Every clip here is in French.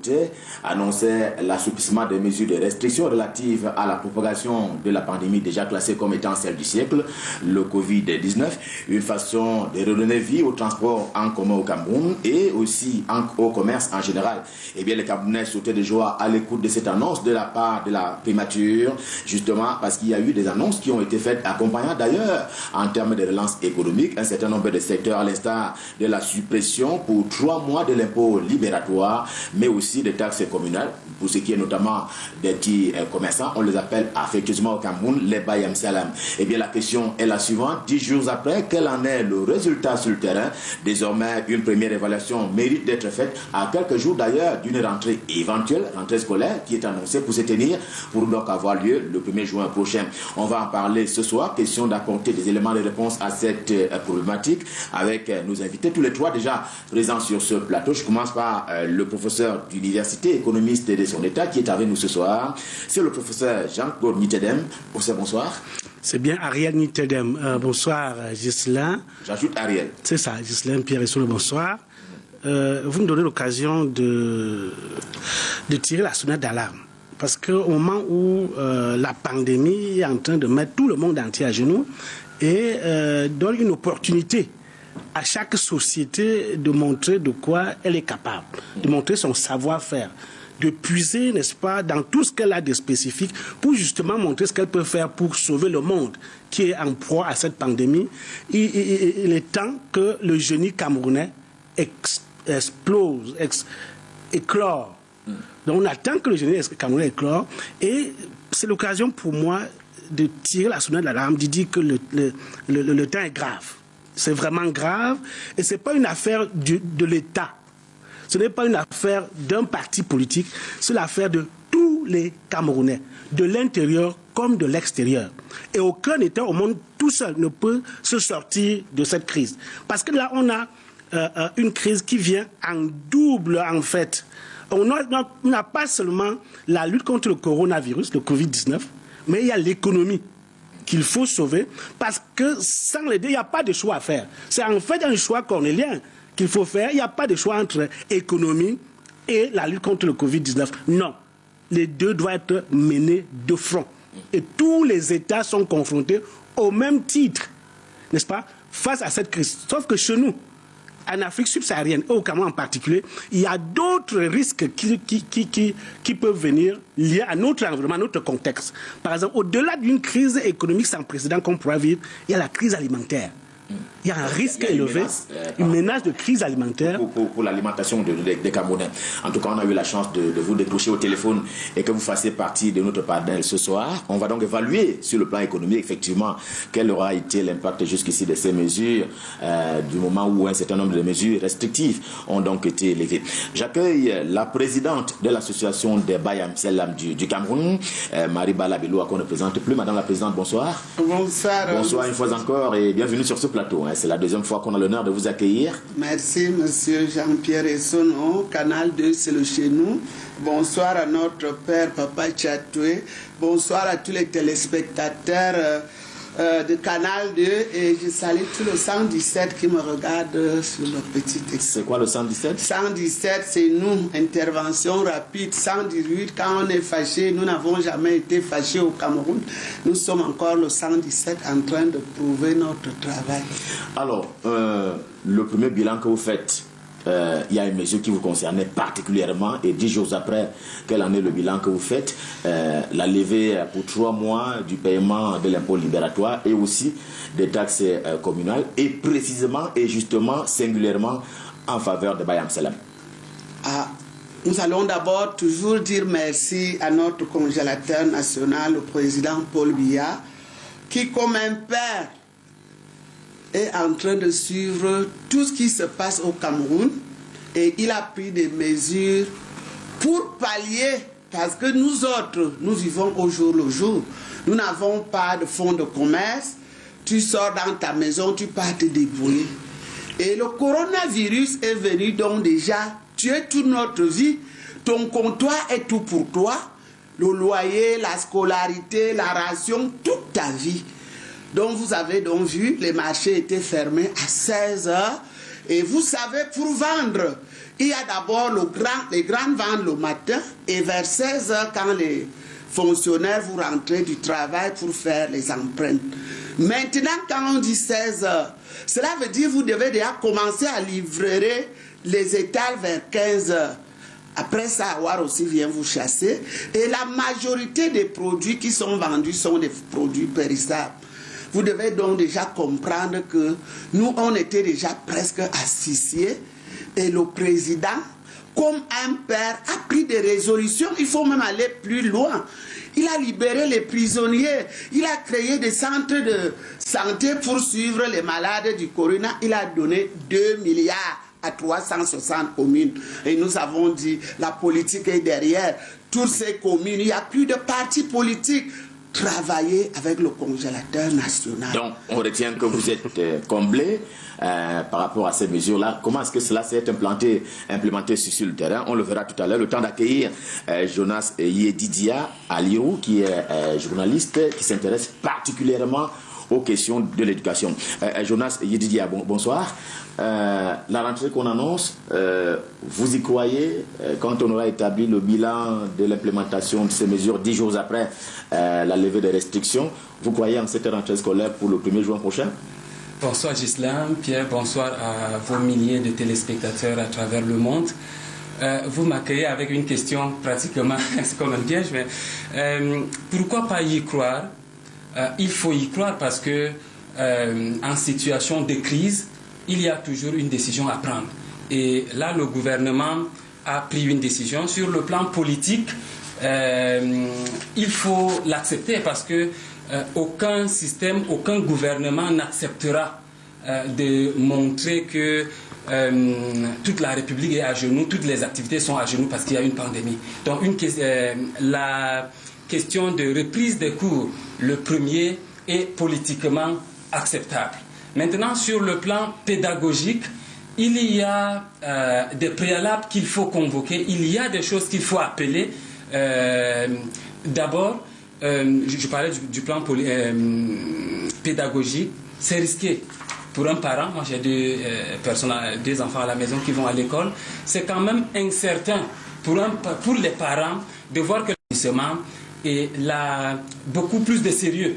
autorités annonçaient l'assouplissement des mesures de restriction relatives à la propagation de la pandémie déjà classée comme étant celle du siècle, le Covid-19, une façon de redonner vie au transport en commun au Cameroun et aussi au commerce en général. Eh bien, les Camerounais sautaient de joie à l'écoute de cette annonce de la part de la primature, justement parce qu'il y a eu des annonces qui ont été faites, accompagnant d'ailleurs en termes de relance économique un certain nombre de secteurs, à l'instar de la suppression pour 3 mois de l'impôt libératoire, mais aussi des taxes communales, pour ce qui est notamment des petits commerçants. On les appelle affectueusement au Cameroun les Bayam Salam. Eh bien, la question est la suivante. 10 jours après, quel en est le résultat sur le terrain? Désormais, une première évaluation mérite d'être faite à quelques jours d'ailleurs d'une rentrée éventuelle, rentrée scolaire, qui est annoncée pour se tenir, pour donc avoir lieu le 1er juin prochain. On va en parler ce soir. Question d'apporter des éléments de réponse à cette problématique avec nos invités, tous les 3 déjà présents sur ce plateau. Je commence par le professeur d'université, économiste de son état, qui est avec nous ce soir. C'est le professeur Jean-Claude Nitedem. Professeur, bonsoir. C'est bien Ariel Nitedem. Bonsoir, Ghislain. J'ajoute Ariel. C'est ça, Ghislain Pierre-Essolo, bonsoir. Vous me donnez l'occasion de tirer la sonnette d'alarme. Parce qu'au moment où la pandémie est en train de mettre tout le monde entier à genoux et donne une opportunité à chaque société de montrer de quoi elle est capable, de montrer son savoir-faire, de puiser, n'est-ce pas, dans tout ce qu'elle a de spécifique pour justement montrer ce qu'elle peut faire pour sauver le monde qui est en proie à cette pandémie. Il est temps que le génie camerounais explose, éclore. Donc on attend que le génie camerounais éclore et c'est l'occasion pour moi de tirer la sonnette d'alarme, de dire que le temps est grave. C'est vraiment grave et ce n'est pas une affaire de l'État. Ce n'est pas une affaire d'un parti politique, c'est l'affaire de tous les Camerounais, de l'intérieur comme de l'extérieur. Et aucun État au monde tout seul ne peut se sortir de cette crise. Parce que là, on a une crise qui vient en double, en fait. On n'a pas seulement la lutte contre le coronavirus, le Covid-19, mais il y a l'économie qu'il faut sauver, parce que sans les deux, il n'y a pas de choix à faire. C'est en fait un choix cornélien qu'il faut faire. Il n'y a pas de choix entre économie et la lutte contre le Covid-19. Non, les deux doivent être menés de front. Et tous les États sont confrontés au même titre, n'est-ce pas, face à cette crise. Sauf que chez nous, en Afrique subsaharienne, et au Cameroun en particulier, il y a d'autres risques qui peuvent venir liés à notre environnement, à notre contexte. Par exemple, au-delà d'une crise économique sans précédent qu'on pourra vivre, il y a la crise alimentaire. Il y a un risque élevé, une menace de crise alimentaire. Pour l'alimentation des Camerounais. En tout cas, on a eu la chance de vous décrocher au téléphone et que vous fassiez partie de notre panel ce soir. On va donc évaluer sur le plan économique, effectivement, quel aura été l'impact jusqu'ici de ces mesures, du moment où un certain nombre de mesures restrictives ont donc été élevées. J'accueille la présidente de l'association des Bayam Salam du Cameroun, Marie Balabelou, qu'on ne présente plus. Madame la présidente, bonsoir. Bonsoir. Bonsoir une fois encore et bienvenue sur ce plateau. C'est la deuxième fois qu'on a l'honneur de vous accueillir. Merci, monsieur Jean-Pierre Essolo. Canal 2, c'est le chez nous. Bonsoir à notre père, Papa Tchatoué. Bonsoir à tous les téléspectateurs de Canal 2. Et je salue tout le 117 qui me regarde sur le petit écran. C'est quoi le 117? 117, c'est nous, intervention rapide. 118, quand on est fâché, nous n'avons jamais été fâchés au Cameroun. Nous sommes encore le 117 en train de prouver notre travail. Alors, le premier bilan que vous faites, il y a une mesure qui vous concernait particulièrement et 10 jours après, quel en est le bilan que vous faites? La levée pour 3 mois du paiement de l'impôt libératoire et aussi des taxes communales et précisément et justement singulièrement en faveur de Bayam Salam. Nous allons d'abord toujours dire merci à notre congélateur national, le président Paul Biya, qui comme un père est en train de suivre tout ce qui se passe au Cameroun et il a pris des mesures pour pallier, parce que nous autres, nous vivons au jour le jour. Nous n'avons pas de fonds de commerce. Tu sors dans ta maison, tu pars te débrouiller. Et le coronavirus est venu donc déjà tuer toute notre vie. Ton comptoir est tout pour toi. Le loyer, la scolarité, la ration, toute ta vie. Donc vous avez donc vu, les marchés étaient fermés à 16 heures. Et vous savez, pour vendre, Il y a d'abord les grandes ventes le matin et vers 16h quand les fonctionnaires vous rentrez du travail pour faire les empreintes. Maintenant, quand on dit 16h, cela veut dire que vous devez déjà commencer à livrer les étals vers 15h. Après ça, Awar aussi vient vous chasser. Et la majorité des produits qui sont vendus sont des produits périssables. Vous devez donc déjà comprendre que nous, on était déjà presque asphyxiés. Et le président, comme un père, a pris des résolutions. Il faut même aller plus loin. Il a libéré les prisonniers. Il a créé des centres de santé pour suivre les malades du corona. Il a donné 2 milliards à 360 communes. Et nous avons dit, la politique est derrière. Toutes ces communes, il n'y a plus de partis politiques. Travailler avec le congélateur national. Donc, on retient que vous êtes comblé par rapport à ces mesures-là. Comment est-ce que cela s'est implémenté sur le terrain? On le verra tout à l'heure. Le temps d'accueillir Jonas Yedidia Alirou, qui est journaliste, qui s'intéresse particulièrement aux questions de l'éducation. Jonas Yedidia, bonsoir. La rentrée qu'on annonce, vous y croyez quand on aura établi le bilan de l'implémentation de ces mesures 10 jours après la levée des restrictions? Vous croyez en cette rentrée scolaire pour le 1er juin prochain? Bonsoir Gislam, Pierre, bonsoir à vos milliers de téléspectateurs à travers le monde. Vous m'accueillez avec une question pratiquement, c'est comme un piège, mais pourquoi pas y croire? Il faut y croire parce que en situation de crise, il y a toujours une décision à prendre. Et là, le gouvernement a pris une décision. Sur le plan politique, il faut l'accepter parce que aucun système, aucun gouvernement n'acceptera de montrer que toute la République est à genoux, toutes les activités sont à genoux parce qu'il y a une pandémie. Donc la question de reprise des cours, le premier, est politiquement acceptable. Maintenant, sur le plan pédagogique, il y a des préalables qu'il faut convoquer, il y a des choses qu'il faut appeler. D'abord, je parlais du plan pédagogique, c'est risqué. Pour un parent, moi j'ai deux enfants à la maison qui vont à l'école, c'est quand même incertain pour les parents de voir que l'établissement est là beaucoup plus de sérieux.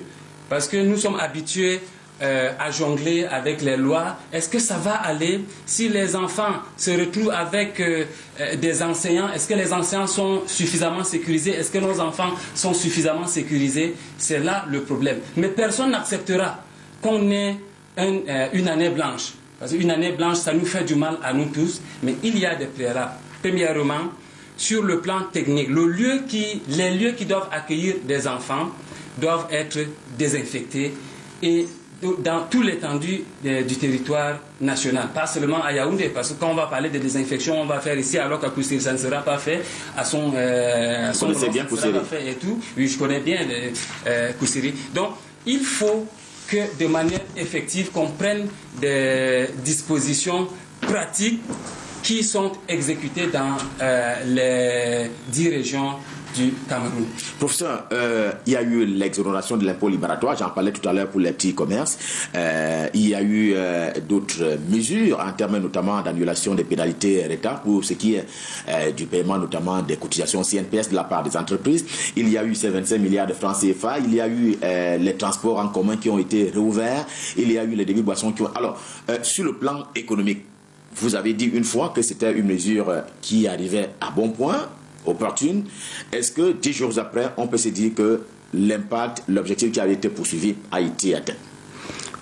Parce que nous sommes habitués à jongler avec les lois. Est-ce que ça va aller si les enfants se retrouvent avec des enseignants? Est-ce que les enseignants sont suffisamment sécurisés? Est-ce que nos enfants sont suffisamment sécurisés? C'est là le problème. Mais personne n'acceptera qu'on ait une année blanche. Parce qu'une année blanche, ça nous fait du mal à nous tous. Mais il y a des préalables. Premièrement, sur le plan technique, les lieux qui doivent accueillir des enfants doivent être désinfectés et dans tout l'étendue du territoire national, pas seulement à Yaoundé, parce que quand on va parler de désinfection, on va faire ici, alors qu'à Koussiri, ça ne sera pas fait à son bien Koussiri et tout. Oui, je connais bien Koussiri. Donc, il faut que de manière effective, qu'on prenne des dispositions pratiques qui sont exécutées dans les 10 régions du Cameroun. Professeur, il y a eu l'exonération de l'impôt libératoire, j'en parlais tout à l'heure pour les petits commerces. Il y a eu d'autres mesures en termes notamment d'annulation des pénalités retard pour ce qui est du paiement notamment des cotisations CNPS de la part des entreprises. Il y a eu ces 25 milliards de francs CFA, il y a eu les transports en commun qui ont été réouverts, il y a eu les débits de boissons qui ont... Alors, sur le plan économique, vous avez dit une fois que c'était une mesure qui arrivait à bon point, opportune. Est-ce que 10 jours après, on peut se dire que l'impact, l'objectif qui avait été poursuivi a été atteint?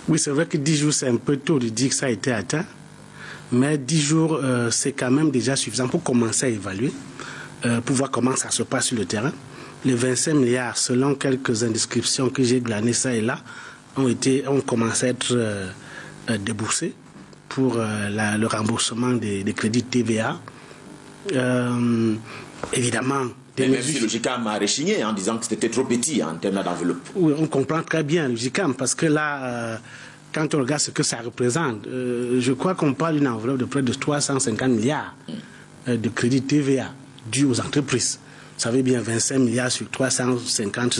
Oui, c'est vrai que 10 jours, c'est un peu tôt de dire que ça a été atteint. Mais 10 jours, c'est quand même déjà suffisant pour commencer à évaluer, pour voir comment ça se passe sur le terrain. Les 25 milliards, selon quelques indiscriptions que j'ai glanées ça et là, ont commencé à être déboursés pour le remboursement des crédits de TVA. Évidemment, même si le GICAM a rechigné en disant que c'était trop petit en termes d'enveloppe. Oui, on comprend très bien le GICAM parce que là, quand on regarde ce que ça représente, je crois qu'on parle d'une enveloppe de près de 350 milliards de crédits TVA dus aux entreprises. Vous savez bien, 25 milliards sur 350,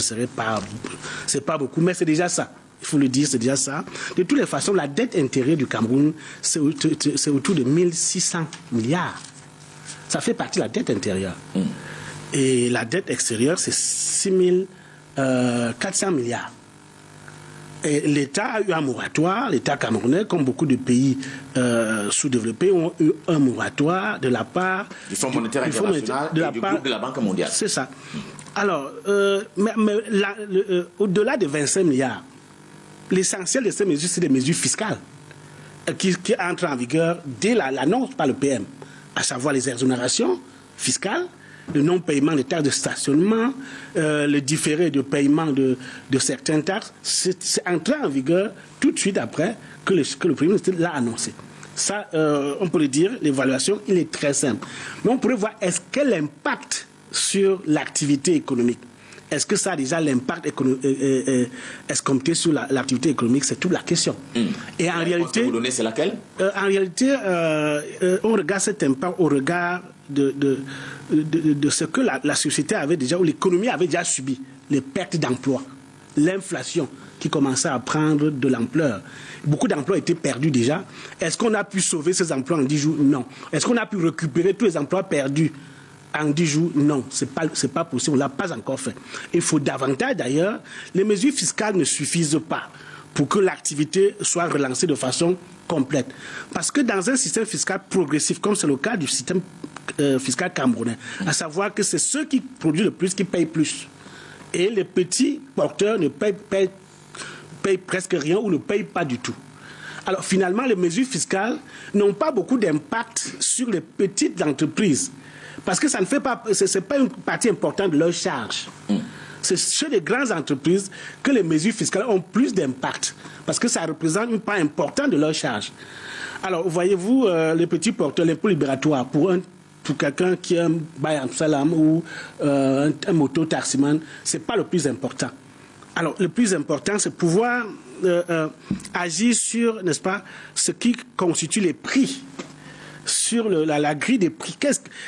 c'est pas beaucoup, mais c'est déjà ça. Il faut le dire, c'est déjà ça. De toutes les façons, la dette intérieure du Cameroun, c'est autour de 1600 milliards. Ça fait partie de la dette intérieure. Et la dette extérieure, c'est 400 milliards. Et l'État a eu un moratoire, l'État camerounais, comme beaucoup de pays sous-développés, ont eu un moratoire de la part du Fonds monétaire international et du groupe de la Banque mondiale. C'est ça. Alors, au-delà de 25 milliards, l'essentiel de ces mesures, c'est des mesures fiscales qui entrent en vigueur dès l'annonce par le PM, à savoir les exonérations fiscales, le non-paiement des taxes de stationnement, le différé de paiement de certaines taxes. C'est entré en vigueur tout de suite après que le Premier ministre l'a annoncé. Ça, on peut le dire, l'évaluation, il est très simple. Mais on pourrait voir, est-ce quel impact sur l'activité économique? Est-ce que ça a déjà l'impact escompté sur l'activité économique? C'est toute la question. Et en réalité, vous donnez, c'est laquelle? En réalité, on regarde cet impact au regard de ce que la société avait déjà, ou l'économie avait déjà subi, les pertes d'emplois, l'inflation qui commençait à prendre de l'ampleur. Beaucoup d'emplois étaient perdus déjà. Est-ce qu'on a pu sauver ces emplois en 10 jours? Non. Est-ce qu'on a pu récupérer tous les emplois perdus en 10 jours? Non, c'est pas possible, on ne l'a pas encore fait. Il faut davantage d'ailleurs, les mesures fiscales ne suffisent pas pour que l'activité soit relancée de façon complète. Parce que dans un système fiscal progressif, comme c'est le cas du système fiscal camerounais, à savoir que c'est ceux qui produisent le plus qui payent plus. Et les petits porteurs ne payent presque rien ou ne payent pas du tout. Alors finalement, les mesures fiscales n'ont pas beaucoup d'impact sur les petites entreprises. Parce que ça ne fait pas, c'est pas une partie importante de leur charge. C'est chez les grandes entreprises que les mesures fiscales ont plus d'impact. Parce que ça représente une part importante de leur charge. Alors, voyez-vous, les petits porteurs, l'impôt libératoire, pour quelqu'un qui a un bail en salam ou un moto-taximan, ce n'est pas le plus important. Alors, le plus important, c'est pouvoir agir sur, n'est-ce pas, ce qui constitue les prix, sur la grille des prix.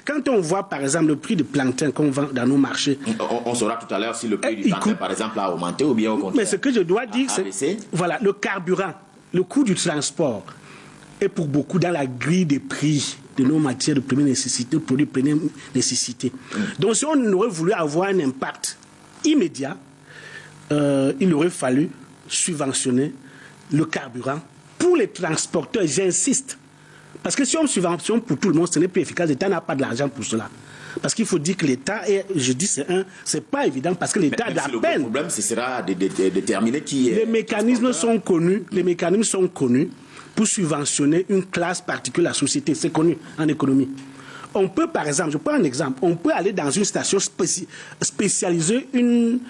Quand on voit, par exemple, le prix de plantain qu'on vend dans nos marchés... On saura tout à l'heure si le prix du plantain, par exemple, a augmenté ou bien au contraire. Mais ce que je dois dire, c'est... Voilà, le carburant, le coût du transport est pour beaucoup dans la grille des prix de nos matières de première nécessité, de produits de première nécessité. Donc, si on aurait voulu avoir un impact immédiat, il aurait fallu subventionner le carburant pour les transporteurs, j'insiste. Parce que si on subventionne pour tout le monde, ce n'est plus efficace. L'État n'a pas de l'argent pour cela. Parce qu'il faut dire que l'État, je dis c'est pas évident, parce que l'État a de la peine. Le problème, ce sera de déterminer qui est... Les mécanismes sont connus pour subventionner une classe particulière de la société. C'est connu en économie. On peut, par exemple, je prends un exemple, on peut aller dans une station spécialiser une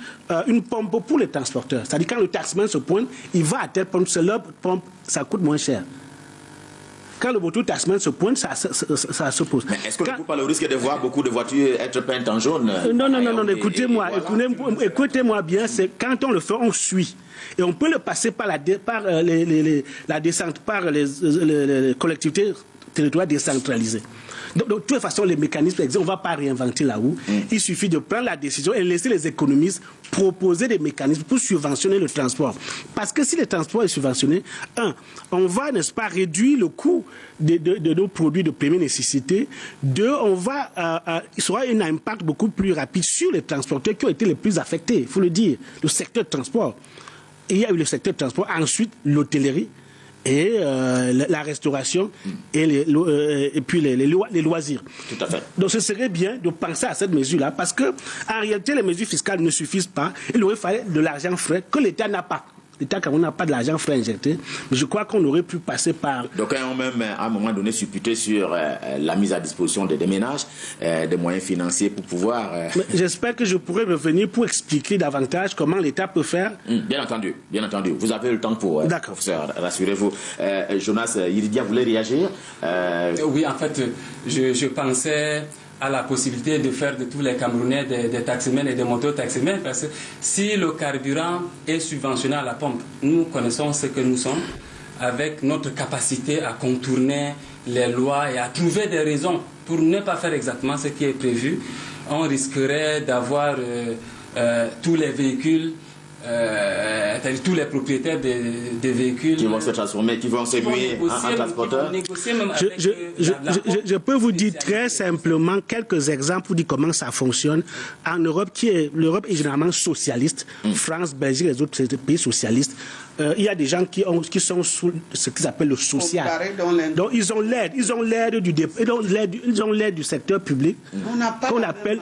pompe pour les transporteurs. C'est-à-dire quand le taximan se pointe, il va à telle pompe, c'est leur pompe, ça coûte moins cher. Quand le moto-taximan se pointe, ça se pose. Mais est-ce qu'on ne court pas le risque de voir beaucoup de voitures être peintes en jaune? Non, écoutez-moi bien, c'est quand on le fait, on suit. Et on peut le passer par la descente, par les collectivités territoriales décentralisées. Donc, de toute façon, les mécanismes existent, on ne va pas réinventer la roue. Il suffit de prendre la décision et laisser les économistes proposer des mécanismes pour subventionner le transport. Parce que si le transport est subventionné, on va, n'est-ce pas, réduire le coût de nos produits de première nécessité. Il sera un impact beaucoup plus rapide sur les transporteurs qui ont été les plus affectés, il faut le dire, le secteur de transport. Et il y a eu le secteur de transport, ensuite l'hôtellerie, et la restauration et puis les loisirs. Tout à fait. Donc ce serait bien de penser à cette mesure-là, parce que en réalité les mesures fiscales ne suffisent pas. Il aurait fallu de l'argent frais que l'État n'a pas. L'État camerounais n'a pas de l'argent frais injecté, mais je crois qu'on aurait pu passer par... Donc on même à un moment donné supputé sur la mise à disposition des ménages, des moyens financiers pour pouvoir... J'espère que je pourrai revenir pour expliquer davantage comment l'État peut faire. Bien entendu. Vous avez le temps pour... D'accord. Professeur, rassurez-vous. Jonas Yiridia voulait réagir Oui, en fait, je pensais à la possibilité de faire de tous les Camerounais des taximens et des moto-taximens, parce que si le carburant est subventionné à la pompe, nous connaissons ce que nous sommes, avec notre capacité à contourner les lois et à trouver des raisons pour ne pas faire exactement ce qui est prévu, on risquerait d'avoir tous les véhicules c'est-à-dire tous les propriétaires des véhicules qui vont se transformer, qui vont s'émuer en transporteurs. Je peux vous dire très simplement quelques exemples pour dire comment ça fonctionne. En Europe, l'Europe est généralement socialiste, France, Belgique, les autres pays socialistes. Il y a des gens qui sont sous ce qu'ils appellent le social. Donc ils ont l'aide du secteur public qu'on appelle.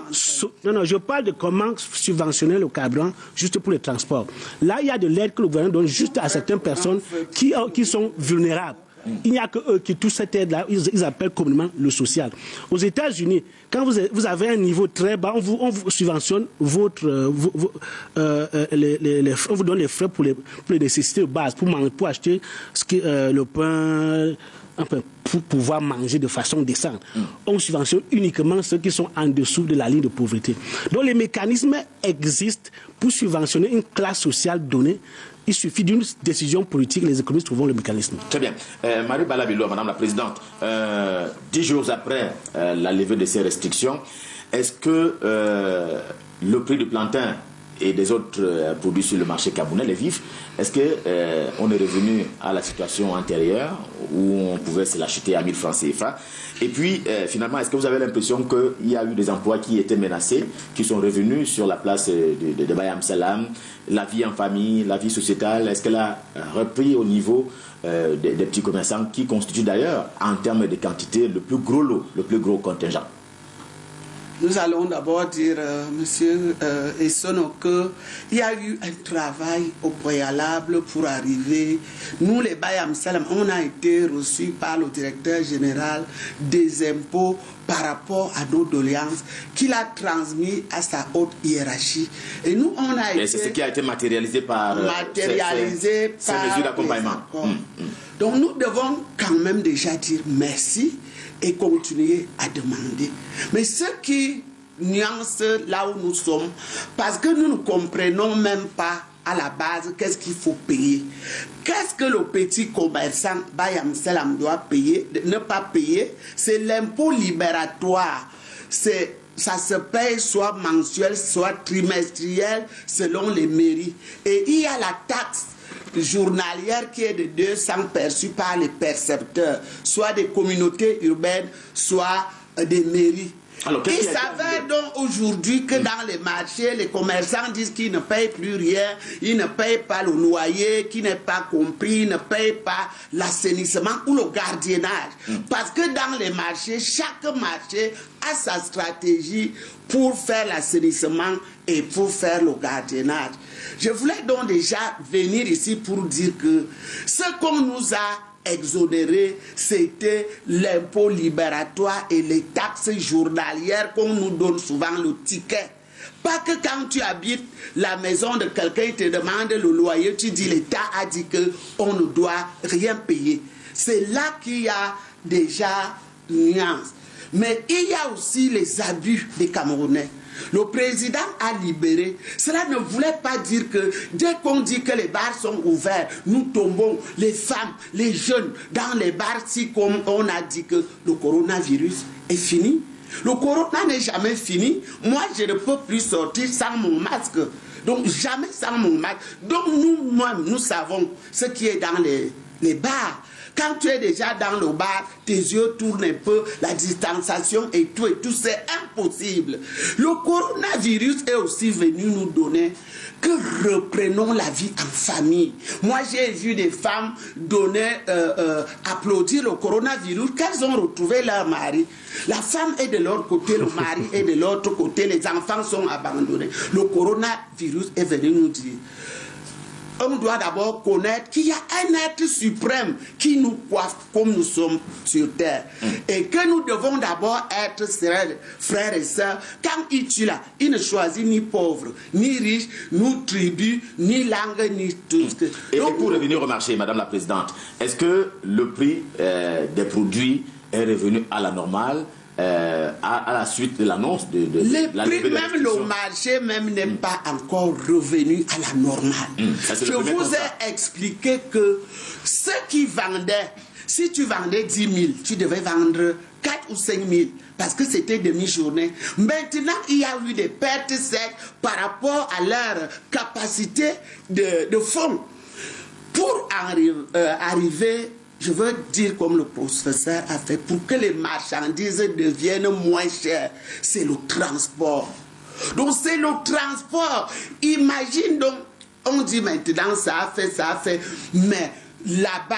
Non, je parle de comment subventionner le carburant juste pour les transports. Là, il y a de l'aide que le gouvernement donne juste à certaines personnes qui sont vulnérables. Il n'y a que eux qui touchent cette aide-là, ils appellent communément le social. Aux États-Unis, quand vous avez un niveau très bas, on vous subventionne on vous donne les frais pour les nécessités de base, pour acheter le pain, enfin, pour pouvoir manger de façon décente. On subventionne uniquement ceux qui sont en dessous de la ligne de pauvreté. Donc les mécanismes existent pour subventionner une classe sociale donnée. Il suffit d'une décision politique, les économistes trouveront le mécanisme. Très bien. Marie Balabilo, Madame la Présidente, 10 jours après la levée de ces restrictions, est-ce que le prix du plantain et des autres produits sur le marché camerounais, les vifs, est-ce qu'on est revenu à la situation antérieure où on pouvait se l'acheter à 1000 francs CFA? Et puis, finalement, est-ce que vous avez l'impression qu'il y a eu des emplois qui étaient menacés, qui sont revenus sur la place de Bayam Salam, la vie en famille, la vie sociétale, est-ce qu'elle a repris au niveau des petits commerçants qui constituent d'ailleurs, en termes de quantité, le plus gros lot, le plus gros contingent? Nous allons d'abord dire, monsieur Essono, qu'il y a eu un travail au préalable pour arriver. Nous, les Bayam Salam, on a été reçus par le directeur général des impôts par rapport à nos doléances qu'il a transmis à sa haute hiérarchie. Et nous, on a été... Et c'est ce qui a été matérialisé par ces mesures d'accompagnement. Donc nous devons quand même déjà dire merci et continuer à demander. Mais ce qui nuance là où nous sommes, parce que nous ne comprenons même pas à la base qu'est-ce qu'il faut payer. Qu'est-ce que le petit commerçant Bayam Salam doit payer, ne pas payer? C'est l'impôt libératoire. Ça se paye soit mensuel, soit trimestriel, selon les mairies. Et il y a la taxe journalière qui est de 200 perçue par les percepteurs, soit des communautés urbaines, soit des mairies. Alors, il s'avère donc aujourd'hui que dans les marchés, les commerçants disent qu'ils ne payent plus rien, ils ne payent pas le loyer, qui n'est pas compris, ils ne payent pas l'assainissement ou le gardiennage. Parce que dans les marchés, chaque marché a sa stratégie pour faire l'assainissement et pour faire le gardiennage. Je voulais donc déjà venir ici pour dire que ce qu'on nous a exonéré, c'était l'impôt libératoire et les taxes journalières qu'on nous donne souvent, le ticket. Pas que quand tu habites la maison de quelqu'un, il te demande le loyer, tu dis l'État a dit qu'on ne doit rien payer. C'est là qu'il y a déjà une nuance. Mais il y a aussi les abus des Camerounais. Le président a libéré. Cela ne voulait pas dire que dès qu'on dit que les bars sont ouverts, nous tombons, les femmes, les jeunes, dans les bars, si comme on a dit que le coronavirus est fini. Le corona n'est jamais fini. Moi, je ne peux plus sortir sans mon masque. Donc, jamais sans mon masque. Donc, nous-mêmes, nous savons ce qui est dans les bars. Quand tu es déjà dans le bar, tes yeux tournent un peu, la distanciation et tout, c'est impossible. Le coronavirus est aussi venu nous donner que reprenons la vie en famille. Moi, j'ai vu des femmes applaudir le coronavirus, qu'elles ont retrouvé leur mari. La femme est de l'autre côté, le mari est de l'autre côté, les enfants sont abandonnés. Le coronavirus est venu nous dire... On doit d'abord connaître qu'il y a un être suprême qui nous coiffe comme nous sommes sur terre. Et que nous devons d'abord être frères et sœurs. Quand il tue là, il ne choisit ni pauvre, ni riche, ni tribu, ni langue, ni tout ce que... Et pour revenir au marché, Madame la Présidente, est-ce que le prix des produits est revenu à la normale à la suite de l'annonce de la levée de même le marché même n'est pas encore revenu à la normale. Je vous ai expliqué que ceux qui vendaient Si tu vendais 10 000, tu devais vendre 4 ou 5 000 parce que c'était demi-journée. Maintenant, il y a eu des pertes secs par rapport à leur capacité de fonds. Pour arriver, je veux dire comme le professeur a fait, pour que les marchandises deviennent moins chères, c'est le transport. Donc c'est le transport. Imagine donc, on dit maintenant ça a fait, mais là-bas,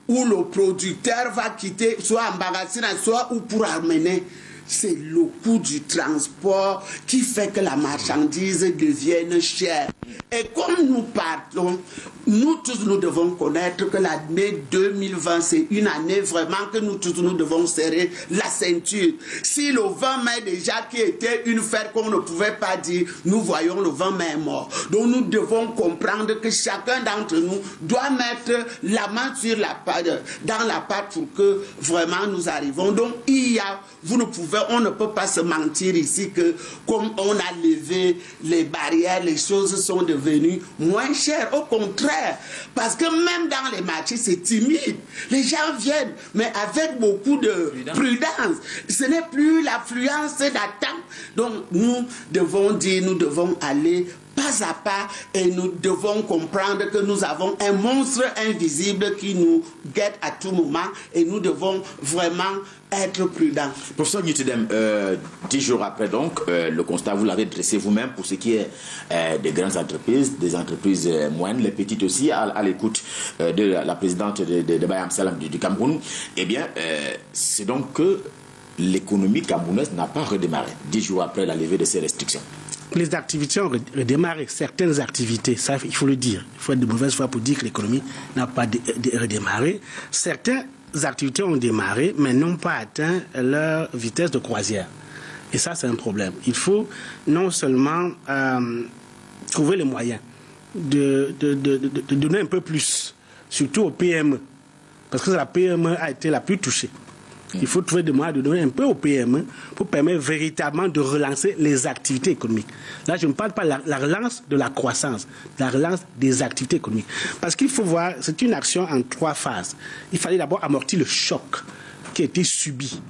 où le producteur va quitter, soit en magasin, soit ou pour amener, c'est le coût du transport qui fait que la marchandise devienne chère. Et comme nous parlons, nous tous nous devons connaître que l'année 2020, c'est une année vraiment que nous tous nous devons serrer la ceinture. Si le 20 mai déjà qui était une fête qu'on ne pouvait pas dire, nous voyons le 20 mai mort. Donc nous devons comprendre que chacun d'entre nous doit mettre la main sur dans la pâte pour que vraiment nous arrivons. Donc on ne peut pas se mentir ici que comme on a levé les barrières, les choses sont devenues moins chères. Au contraire, parce que même dans les marchés, c'est timide. Les gens viennent, mais avec beaucoup de prudence. Ce n'est plus l'affluence d'attente. Donc nous devons dire, nous devons aller pas à pas et nous devons comprendre que nous avons un monstre invisible qui nous guette à tout moment et nous devons vraiment être prudents. Professeur Nutidem, 10 jours après donc, le constat, vous l'avez dressé vous-même pour ce qui est des grandes entreprises, des entreprises moyennes, les petites aussi, à l'écoute de la présidente de Bayam Salam du Cameroun. Eh bien, c'est donc que l'économie camerounaise n'a pas redémarré 10 jours après la levée de ces restrictions. Les activités ont redémarré, certaines activités, ça il faut le dire. Il faut être de mauvaise foi pour dire que l'économie n'a pas redémarré. Certaines activités ont démarré, mais n'ont pas atteint leur vitesse de croisière. Et ça, c'est un problème. Il faut non seulement trouver les moyens de donner un peu plus, surtout aux PME, parce que la PME a été la plus touchée. Il faut trouver des moyens de donner un peu aux PME pour permettre véritablement de relancer les activités économiques. Là, je ne parle pas de la relance de la croissance, la relance des activités économiques. Parce qu'il faut voir, c'est une action en 3 phases. Il fallait d'abord amortir le choc qui a été subi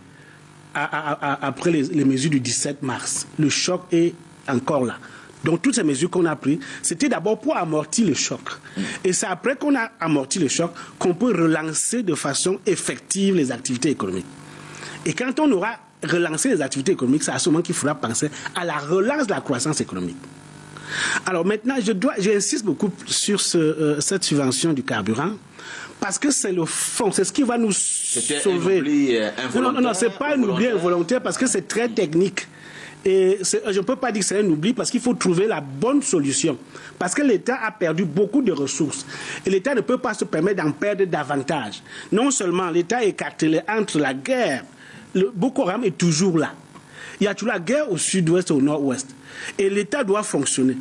après les mesures du 17 mars. Le choc est encore là. Donc toutes ces mesures qu'on a prises, c'était d'abord pour amortir le choc. Et c'est après qu'on a amorti le choc qu'on peut relancer de façon effective les activités économiques. Et quand on aura relancé les activités économiques, c'est à ce moment qu'il faudra penser à la relance de la croissance économique. Alors maintenant, j'insiste beaucoup sur cette subvention du carburant, parce que c'est le fond, c'est ce qui va nous sauver. Un oubli involontaire? Non, c'est pas un oubli involontaire parce que c'est très technique. Et je ne peux pas dire que c'est un oubli parce qu'il faut trouver la bonne solution. Parce que l'État a perdu beaucoup de ressources. Et l'État ne peut pas se permettre d'en perdre davantage. Non seulement l'État est écartelé entre la guerre, le Boko Haram est toujours là. Il y a toujours la guerre au sud-ouest et au nord-ouest. Et l'État doit fonctionner.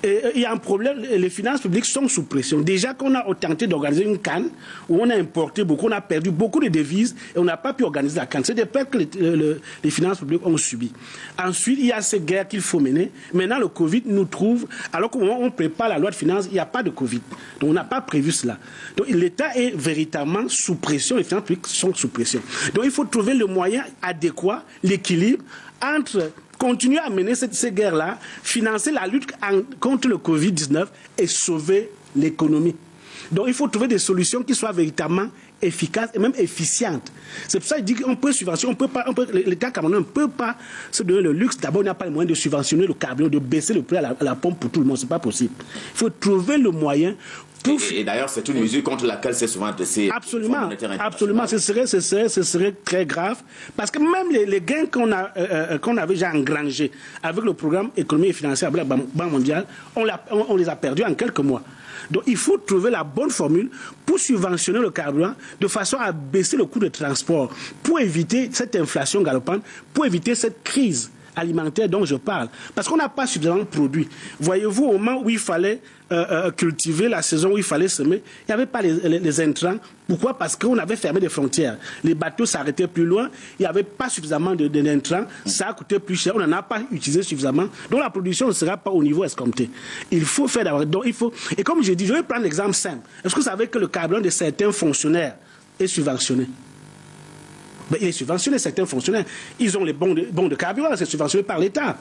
Et il y a un problème, les finances publiques sont sous pression. Déjà qu'on a tenté d'organiser une CAN, où on a importé beaucoup, on a perdu beaucoup de devises, et on n'a pas pu organiser la CAN. C'est des pertes que les finances publiques ont subies. Ensuite, il y a ces guerres qu'il faut mener. Maintenant, le Covid nous trouve, alors qu'au moment où on prépare la loi de finances, il n'y a pas de Covid. Donc on n'a pas prévu cela. Donc l'État est véritablement sous pression, les finances publiques sont sous pression. Donc il faut trouver le moyen adéquat, l'équilibre entre continuer à mener ces guerres-là, financer la lutte contre le Covid-19 et sauver l'économie. Donc il faut trouver des solutions qui soient véritablement efficaces et même efficientes. C'est pour ça qu'il dit qu'on peut subventionner, l'État camerounais ne peut pas se donner le luxe. D'abord, il n'a pas le moyen de subventionner le carburant, de baisser le prix à la pompe pour tout le monde. Ce n'est pas possible. Il faut trouver le moyen. Et d'ailleurs, c'est une mesure contre laquelle c'est souvent adressé. Absolument, ce serait très grave, parce que même les gains qu'on avait déjà engrangés avec le programme économique et financier avec la Banque mondiale, on les a perdus en quelques mois. Donc il faut trouver la bonne formule pour subventionner le carburant de façon à baisser le coût de transport, pour éviter cette inflation galopante, pour éviter cette crise alimentaire dont je parle. Parce qu'on n'a pas suffisamment produit. Voyez-vous, au moment où il fallait cultiver, la saison où il fallait semer, il n'y avait pas les intrants. Pourquoi? Parce qu'on avait fermé des frontières. Les bateaux s'arrêtaient plus loin, il n'y avait pas suffisamment d'intrants, ça a coûté plus cher, on n'en a pas utilisé suffisamment, donc la production ne sera pas au niveau escompté. Il faut faire d'abord. Donc il faut. Et comme j'ai dit, je vais prendre l'exemple simple. Est-ce que vous savez que le carburant de certains fonctionnaires est subventionné. Ben, il est subventionné, certains fonctionnaires. Ils ont les bons de carburant, c'est subventionné par l'État.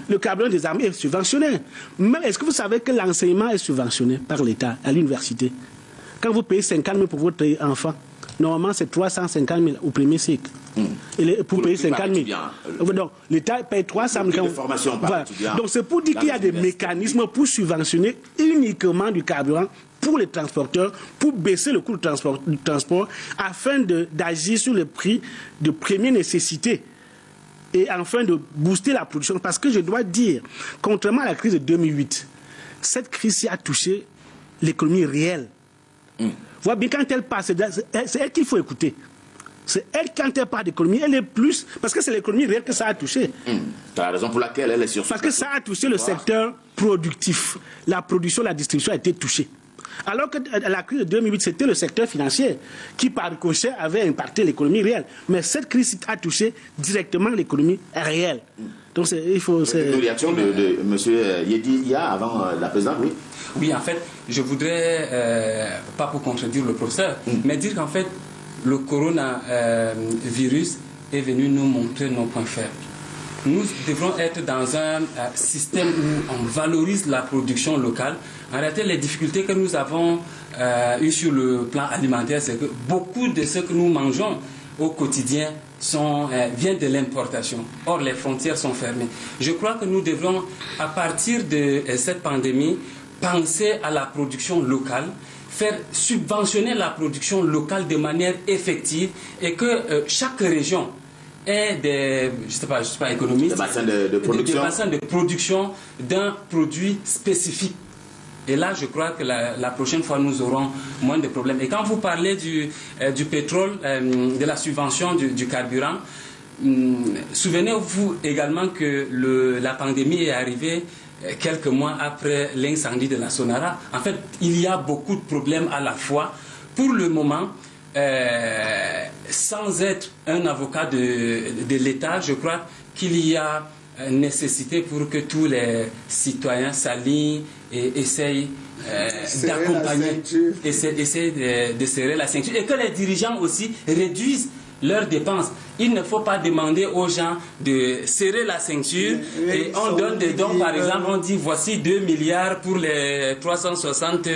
Le carburant des armées est subventionné. Mais est-ce que vous savez que l'enseignement est subventionné par l'État à l'université? Quand vous payez 50 000 pour votre enfant, normalement c'est 350 000 au premier cycle. Et pour payer 50 000. Donc l'État paye 300 000. Voilà. Donc c'est pour dire qu'il y a des mécanismes pour subventionner uniquement du carburant pour les transporteurs, pour baisser le coût du transport, afin d'agir sur les prix de première nécessité et afin de booster la production. Parce que je dois dire, contrairement à la crise de 2008, cette crise a touché l'économie réelle. Voilà bien quand elle passe, c'est elle qu'il faut écouter. C'est elle, quand elle parle d'économie, elle est plus... Parce que c'est l'économie réelle que ça a touché. Tu as la raison pour laquelle elle est sur ce Parce que ça a touché le secteur productif. La production, la distribution a été touchée. Alors que la crise de 2008, c'était le secteur financier qui, par ricochet, avait impacté l'économie réelle. Mais cette crise a touché directement l'économie réelle. Donc il faut... Une réaction de M. Yediya avant la présidente, oui. Oui, en fait, je voudrais, pas pour contredire le professeur, mais dire qu'en fait, le coronavirus est venu nous montrer nos points faibles. Nous devrons être dans un système où on valorise la production locale. En réalité, les difficultés que nous avons eues sur le plan alimentaire, c'est que beaucoup de ce que nous mangeons au quotidien viennent de l'importation. Or, les frontières sont fermées. Je crois que nous devrons, à partir de cette pandémie, penser à la production locale, faire subventionner la production locale de manière effective et que chaque région ait des, je sais pas économiste, des bassins de bassins de production d'un produit spécifique. Et là, je crois que la prochaine fois, nous aurons moins de problèmes. Et quand vous parlez du pétrole, de la subvention du carburant, souvenez-vous également que la pandémie est arrivée quelques mois après l'incendie de la Sonara. En fait, il y a beaucoup de problèmes à la fois. Pour le moment, sans être un avocat de l'État, je crois qu'il y a nécessité pour que tous les citoyens s'alignent et essayent d'accompagner, essayent de serrer la ceinture, et que les dirigeants aussi réduisent leurs dépenses. Il ne faut pas demander aux gens de serrer la ceinture et on donne des dons, par exemple, on dit voici 2 milliards pour les 360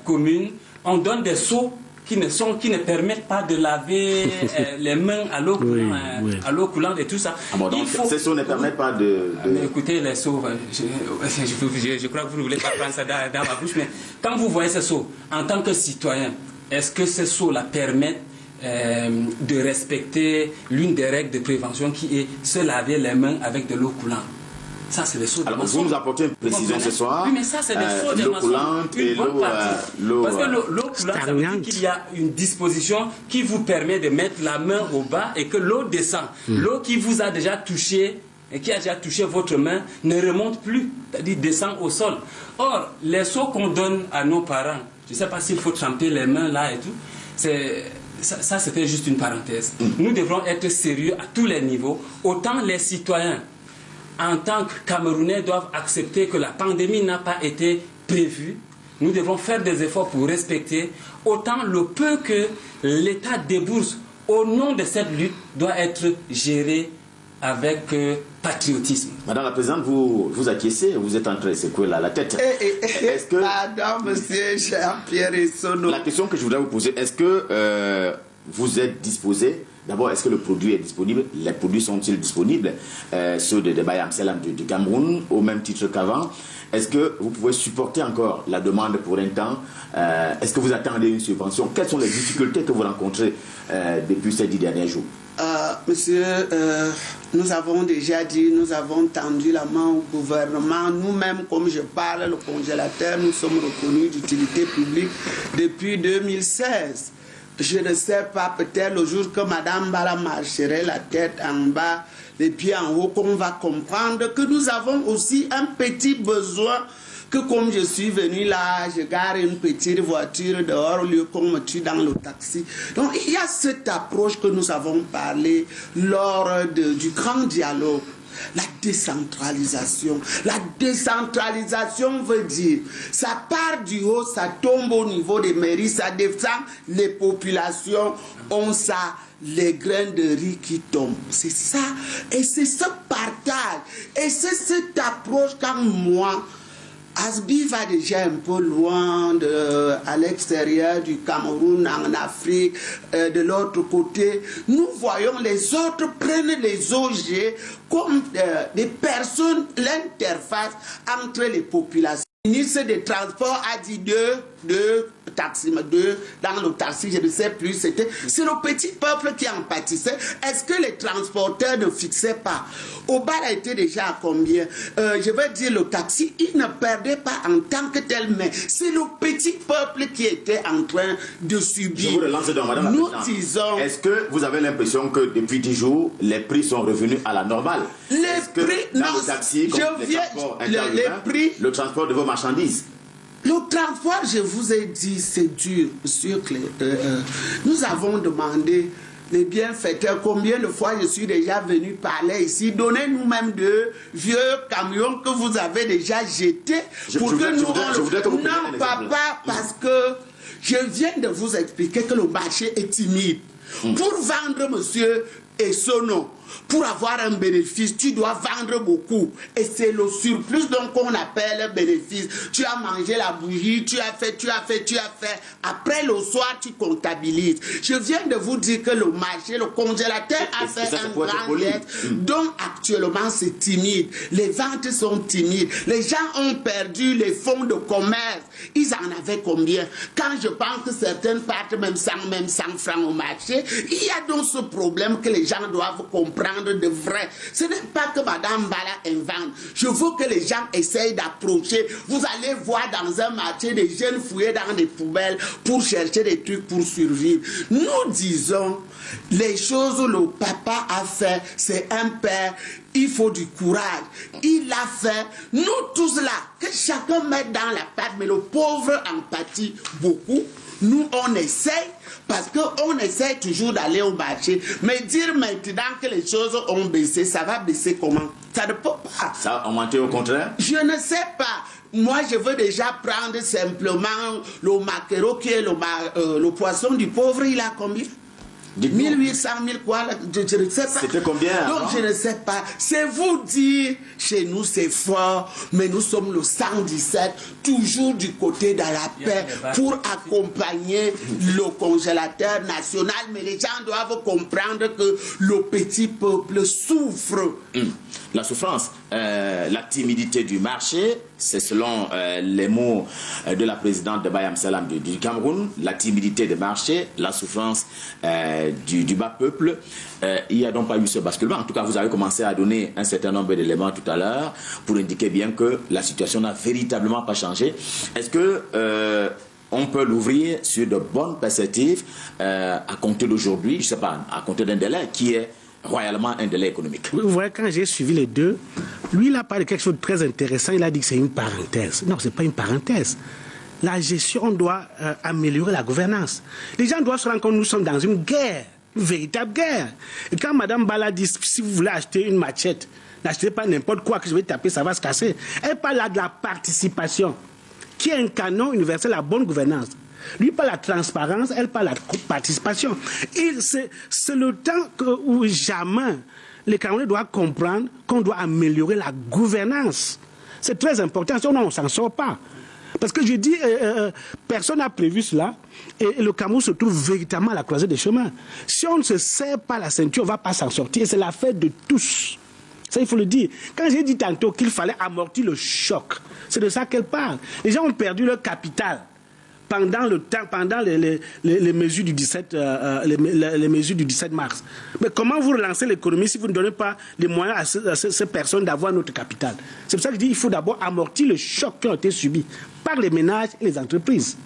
communes. On donne des seaux qui ne permettent pas de laver les mains à l'eau coulante et tout ça. Ah bon, donc ces seaux ne permettent pas de... Mais écoutez, les seaux, je crois que vous ne voulez pas prendre ça dans ma bouche, mais quand vous voyez ces seaux, en tant que citoyen, est-ce que ces seaux-là permettent de respecter l'une des règles de prévention qui est se laver les mains avec de l'eau coulante? Ça, c'est les seaux de maçon. maçon. Vous nous apportez une précision ce soir. Oui, mais ça, c'est des seaux de maçon. Et l'eau parce que l'eau coulante, ça veut dire qu'il y a une disposition qui vous permet de mettre la main au bas et que l'eau descend. L'eau qui vous a déjà touché et qui a déjà touché votre main ne remonte plus, c'est-à-dire descend au sol. Or, les seaux qu'on donne à nos parents, je ne sais pas s'il faut tremper les mains là et tout, ça c'était juste une parenthèse. Nous devrons être sérieux à tous les niveaux. Autant les citoyens, en tant que Camerounais, doivent accepter que la pandémie n'a pas été prévue. Nous devons faire des efforts pour respecter. Autant le peu que l'État débourse au nom de cette lutte doit être géré avec patriotisme. Madame la Présidente, vous acquiescez, vous êtes en train de secouer la tête. Est-ce que... Pardon, monsieur Jean-Pierre Essonneau. La question que je voudrais vous poser, est-ce que vous êtes disposé, d'abord, est-ce que le produit est disponible? Les produits sont-ils disponibles? Ceux de Bayam Selam du Cameroun, au même titre qu'avant. Est-ce que vous pouvez supporter encore la demande pour un temps? Est-ce que vous attendez une subvention? Quelles sont les difficultés que vous rencontrez depuis ces 10 derniers jours? Monsieur, nous avons déjà dit, nous avons tendu la main au gouvernement. Nous-mêmes, comme je parle, le congélateur, nous sommes reconnus d'utilité publique depuis 2016. Je ne sais pas, peut-être le jour que Mme Bara marcherait la tête en bas, les pieds en haut, qu'on va comprendre que nous avons aussi un petit besoin, que comme je suis venu là, je gare une petite voiture dehors au lieu qu'on me tue dans le taxi. Donc il y a cette approche que nous avons parlé lors du grand dialogue. la décentralisation. La décentralisation veut dire, ça part du haut, ça tombe au niveau des mairies, ça descend, les populations ont ça, les grains de riz qui tombent. C'est ça. Et c'est ce partage. Et c'est cette approche quand moi, Asbi va déjà un peu loin à l'extérieur du Cameroun, en Afrique, de l'autre côté. Nous voyons les autres prennent les OG comme des personnes, l'interface entre les populations. Le ministre des Transports a dit deux taxis, dans le taxi, je ne sais plus, c'est le petit peuple qui en pâtissait. Est-ce que les transporteurs ne fixaient pas? Obal a été déjà à combien? Je veux dire, le taxi, il ne perdait pas en tant que tel, mais c'est le petit peuple qui était en train de subir. Je vous relance donc, madame Nous la disons... Est-ce que vous avez l'impression que depuis 10 jours, les prix sont revenus à la normale? Les prix, dans le taxi, comme les prix, le transport de vos marchandises. Le transport, je vous ai dit, c'est dur. Monsieur nous avons demandé les bienfaiteurs, combien de fois je suis déjà venu parler ici. Donnez-nous même de vieux camions que vous avez déjà jetés pour que nous... Non, papa, parce que je viens de vous expliquer que le marché est timide. Pour vendre, monsieur, et son nom, pour avoir un bénéfice, tu dois vendre beaucoup. Et c'est le surplus donc qu'on appelle bénéfice. Tu as mangé la bougie, tu as fait. Après le soir, tu comptabilises. Je viens de vous dire que le marché, le congélateur a fait un grand geste. Donc actuellement, c'est timide. Les ventes sont timides. Les gens ont perdu les fonds de commerce. Ils en avaient combien? Quand je pense que certaines partent même 100 francs au marché, il y a donc ce problème que les gens doivent comprendre de vrai. Ce n'est pas que Madame Bala invente. Je veux que les gens essayent d'approcher. Vous allez voir dans un marché des jeunes fouillés dans des poubelles pour chercher des trucs pour survivre. Nous disons, les choses que le papa a fait, c'est un père. Il faut du courage. Il l'a fait. Nous tous là, que chacun mette dans la pâte, mais le pauvre en pâtit beaucoup. Nous, on essaye, parce qu'on essaie toujours d'aller au marché. Mais dire maintenant que les choses ont baissé, ça va baisser comment? Ça ne peut pas. Ça a augmenté au contraire? Je ne sais pas. Moi, je veux déjà prendre simplement le maquereau qui est le poisson du pauvre. Il a combien? 1800 000 quoi, je ne sais pas. C'était combien? Donc je ne sais pas. C'est vous dire, chez nous c'est fort, mais nous sommes le 117, toujours du côté de la paix, pour accompagner le congélateur national. Mais les gens doivent comprendre que le petit peuple souffre. La souffrance, la timidité du marché, c'est selon les mots de la présidente de Bayam Salam du Cameroun, la timidité des marchés, la souffrance du bas peuple. Il n'y a donc pas eu ce basculement. En tout cas, vous avez commencé à donner un certain nombre d'éléments tout à l'heure pour indiquer bien que la situation n'a véritablement pas changé. Est-ce que on peut l'ouvrir sur de bonnes perspectives à compter d'aujourd'hui, je ne sais pas, à compter d'un délai qui est royalement un délai économique? Vous voyez, quand j'ai suivi les deux, lui, il a parlé de quelque chose de très intéressant. Il a dit que c'est une parenthèse. Non, ce n'est pas une parenthèse. La gestion, on doit améliorer la gouvernance. Les gens doivent se rendre compte que nous sommes dans une guerre, une véritable guerre. Et quand Mme Bala dit, si vous voulez acheter une machette, n'achetez pas n'importe quoi que je vais taper, ça va se casser. Elle parle là de la participation, qui est un canon universel, la bonne gouvernance. Lui parle de la transparence, elle parle de la participation. Et c'est le temps où jamais les Camerounais doivent comprendre qu'on doit améliorer la gouvernance. C'est très important, sinon on ne s'en sort pas. Parce que je dis, personne n'a prévu cela, et le Cameroun se trouve véritablement à la croisée des chemins. Si on ne se serre pas la ceinture, on ne va pas s'en sortir, et c'est l'affaire de tous. Ça, il faut le dire. Quand j'ai dit tantôt qu'il fallait amortir le choc, c'est de ça qu'elle parle. Les gens ont perdu leur capital pendant les mesures du 17 les mesures du 17 mars. Mais comment vous relancez l'économie si vous ne donnez pas les moyens à ces personnes d'avoir notre capital? C'est pour ça que je dis qu'il faut d'abord amortir le choc qui a été subi par les ménages et les entreprises.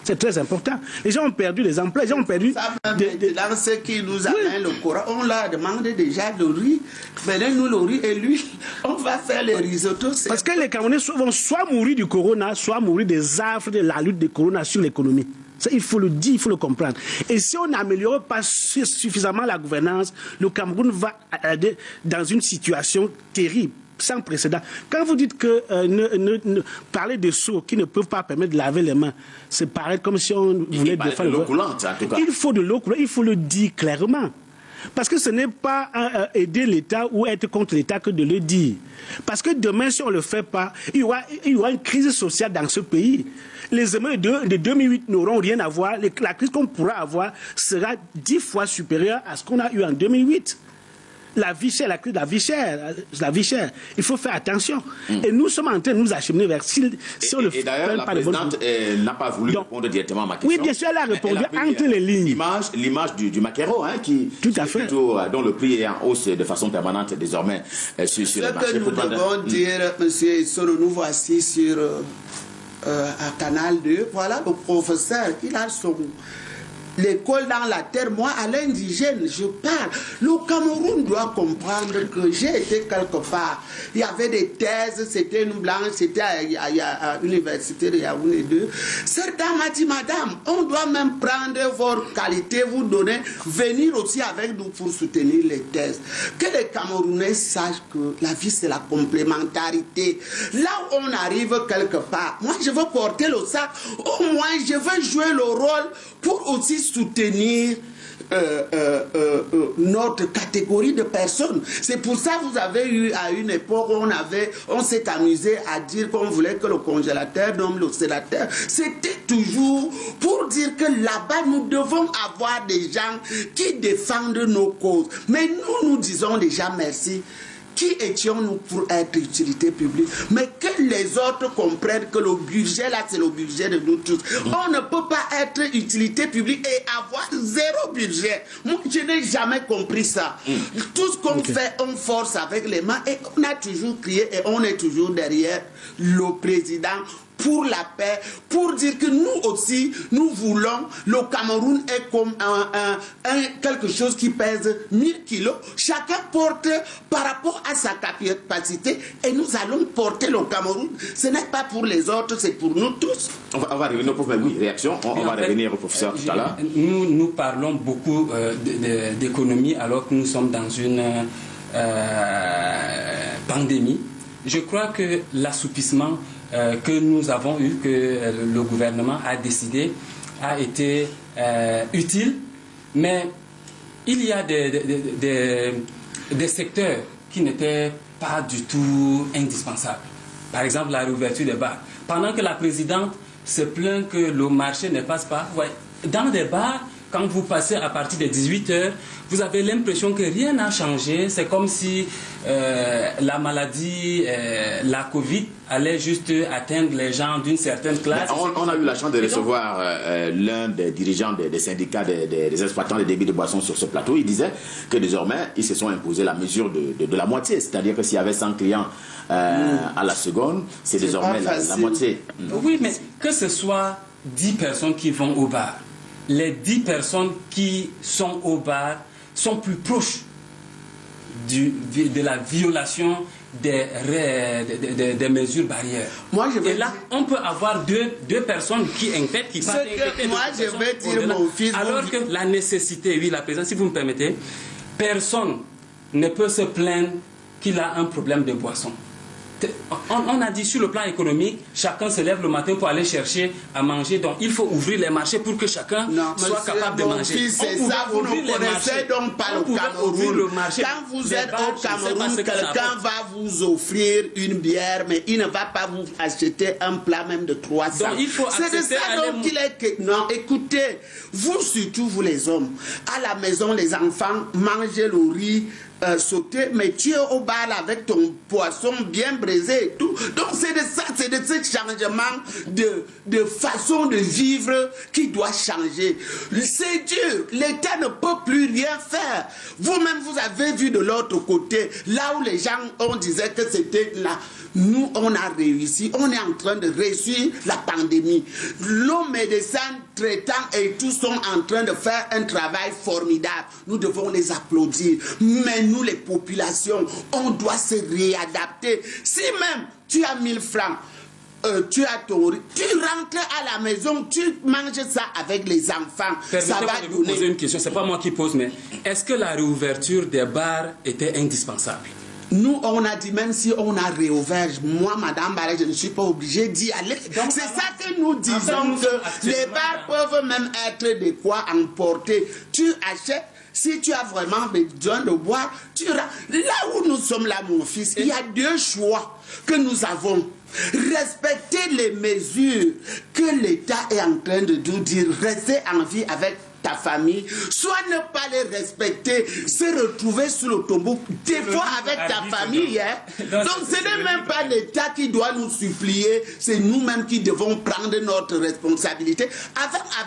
C'est très important. Les gens ont perdu les emplois, les gens ont perdu... Dans ce qui nous amène le Coran, on leur demande déjà le riz. Venez-nous le riz et lui, on va faire les risottos. Parce que les Camerounais vont soit mourir du corona, soit mourir des affres de la lutte du corona sur l'économie. Ça, il faut le dire, il faut le comprendre. Et si on n'améliore pas suffisamment la gouvernance, le Cameroun va aller dans une situation terrible, sans précédent. Quand vous dites que parler de seaux qui ne peuvent pas permettre de laver les mains, c'est pareil comme si on voulait défendre l'eau coulante, en tout cas. Il faut de l'eau coulante, il faut le dire clairement. Parce que ce n'est pas aider l'État ou être contre l'État que de le dire. Parce que demain, si on ne le fait pas, il y aura une crise sociale dans ce pays. Les émeutes de 2008 n'auront rien à voir. La crise qu'on pourra avoir sera 10 fois supérieure à ce qu'on a eu en 2008. La vie chère, la crise de la vie chère. Il faut faire attention. Et nous sommes en train de nous acheminer vers si on le fait. Et d'ailleurs, la présidente n'a pas voulu répondre directement à ma question. Oui, bien sûr, elle a répondu entre les lignes. L'image du maquereau, hein, qui dont le prix est en hausse de façon permanente désormais sur le marché. Ce que nous devons dire, monsieur Essoro, nous voici sur à Canal 2. Voilà le professeur, il a son... l'école dans la terre, moi, à l'indigène, je parle. Le Cameroun doit comprendre que j'ai été quelque part. Il y avait des thèses, c'était une blanche, c'était à l'université de Yaoundé 2. Cette dame m'a dit, madame, on doit même prendre vos qualités, vous donner, venir aussi avec nous pour soutenir les thèses. Que les Camerounais sachent que la vie, c'est la complémentarité. Là où on arrive quelque part, moi, je veux porter le sac, au moins, je veux jouer le rôle pour aussi soutenir notre catégorie de personnes. C'est pour ça que vous avez eu à une époque où on s'est amusé à dire qu'on voulait que le congélateur nomme le sénateur. C'était toujours pour dire que là-bas nous devons avoir des gens qui défendent nos causes. Mais nous disons déjà merci. Qui étions-nous pour être utilité publique? Mais que les autres comprennent que le budget là, c'est le budget de nous tous. On ne peut pas être utilité publique et avoir zéro budget. Moi, je n'ai jamais compris ça. Tout ce qu'on fait, on force avec les mains et on a toujours crié et on est toujours derrière le président pour la paix, pour dire que nous aussi, nous voulons, le Cameroun est comme quelque chose qui pèse 1000 kilos. Chacun porte par rapport à sa capacité et nous allons porter le Cameroun. Ce n'est pas pour les autres, c'est pour nous tous. On va revenir au professeur. Oui, réaction. On va revenir au professeur tout à l'heure. Nous parlons beaucoup d'économie alors que nous sommes dans une pandémie. Je crois que l'assoupissement que nous avons eu, que le gouvernement a décidé, a été utile, mais il y a des secteurs qui n'étaient pas du tout indispensables. Par exemple, la réouverture des bars. Pendant que la présidente se plaint que le marché ne passe pas, ouais, dans des bars, quand vous passez à partir de 18h, vous avez l'impression que rien n'a changé. C'est comme si la maladie, la Covid, allait juste atteindre les gens d'une certaine classe. On a eu la chance de recevoir l'un des dirigeants des syndicats des exploitants des débits de boissons sur ce plateau. Il disait que désormais, ils se sont imposés la mesure de la moitié. C'est-à-dire que s'il y avait 100 clients à la seconde, c'est désormais la moitié. Oui, mais que ce soit 10 personnes qui vont au bar, les 10 personnes qui sont au bar sont plus proches de la violation des mesures barrières. Et là, on peut avoir deux personnes qui inquiètent, qui partent inquiéter. Moi, je vais dire mon fils. Alors que la nécessité, oui, la présence, si vous me permettez, personne ne peut se plaindre qu'il a un problème de boisson. On a dit sur le plan économique, chacun se lève le matin pour aller chercher à manger. Donc il faut ouvrir les marchés pour que chacun soit capable de manger. C'est ça, vous ne connaissez donc pas le Cameroun. Quand vous êtes au Cameroun, quelqu'un va vous offrir une bière, mais il ne va pas vous acheter un plat même de 300. C'est de ça donc qu'il est... Non, écoutez, vous surtout, vous les hommes, à la maison, les enfants, mangez le riz, sauter, mais tu es au bar avec ton poisson bien braisé et tout. Donc c'est de ça, c'est de ce changement de façon de vivre qui doit changer. C'est dur, l'État ne peut plus rien faire. Vous-même, vous avez vu de l'autre côté, là où les gens, on disait que c'était là. Nous, on a réussi, on est en train de réussir la pandémie. Nos médecins traitants et tous sont en train de faire un travail formidable. Nous devons les applaudir. Mais nous, les populations, on doit se réadapter. Si même tu as 1000 francs, tu rentres à la maison, tu manges ça avec les enfants. Ça va de vous poser une question, c'est pas moi qui pose, mais est-ce que la réouverture des bars était indispensable? Nous, on a dit, même si on a réouvert, moi, Madame Barret, je ne suis pas obligée d'y aller. C'est ça que nous disons, que les bars peuvent même être de quoi emporter. Tu achètes, si tu as vraiment besoin de boire, tu là où nous sommes là, mon fils, il y a deux choix que nous avons. Respecter les mesures que l'État est en train de nous dire, rester en vie avec ta famille, soit ne pas les respecter, se retrouver sous le tombeau, des fois avec ta famille. Hein? Donc ce n'est même pas l'État qui doit nous supplier, c'est nous-mêmes qui devons prendre notre responsabilité.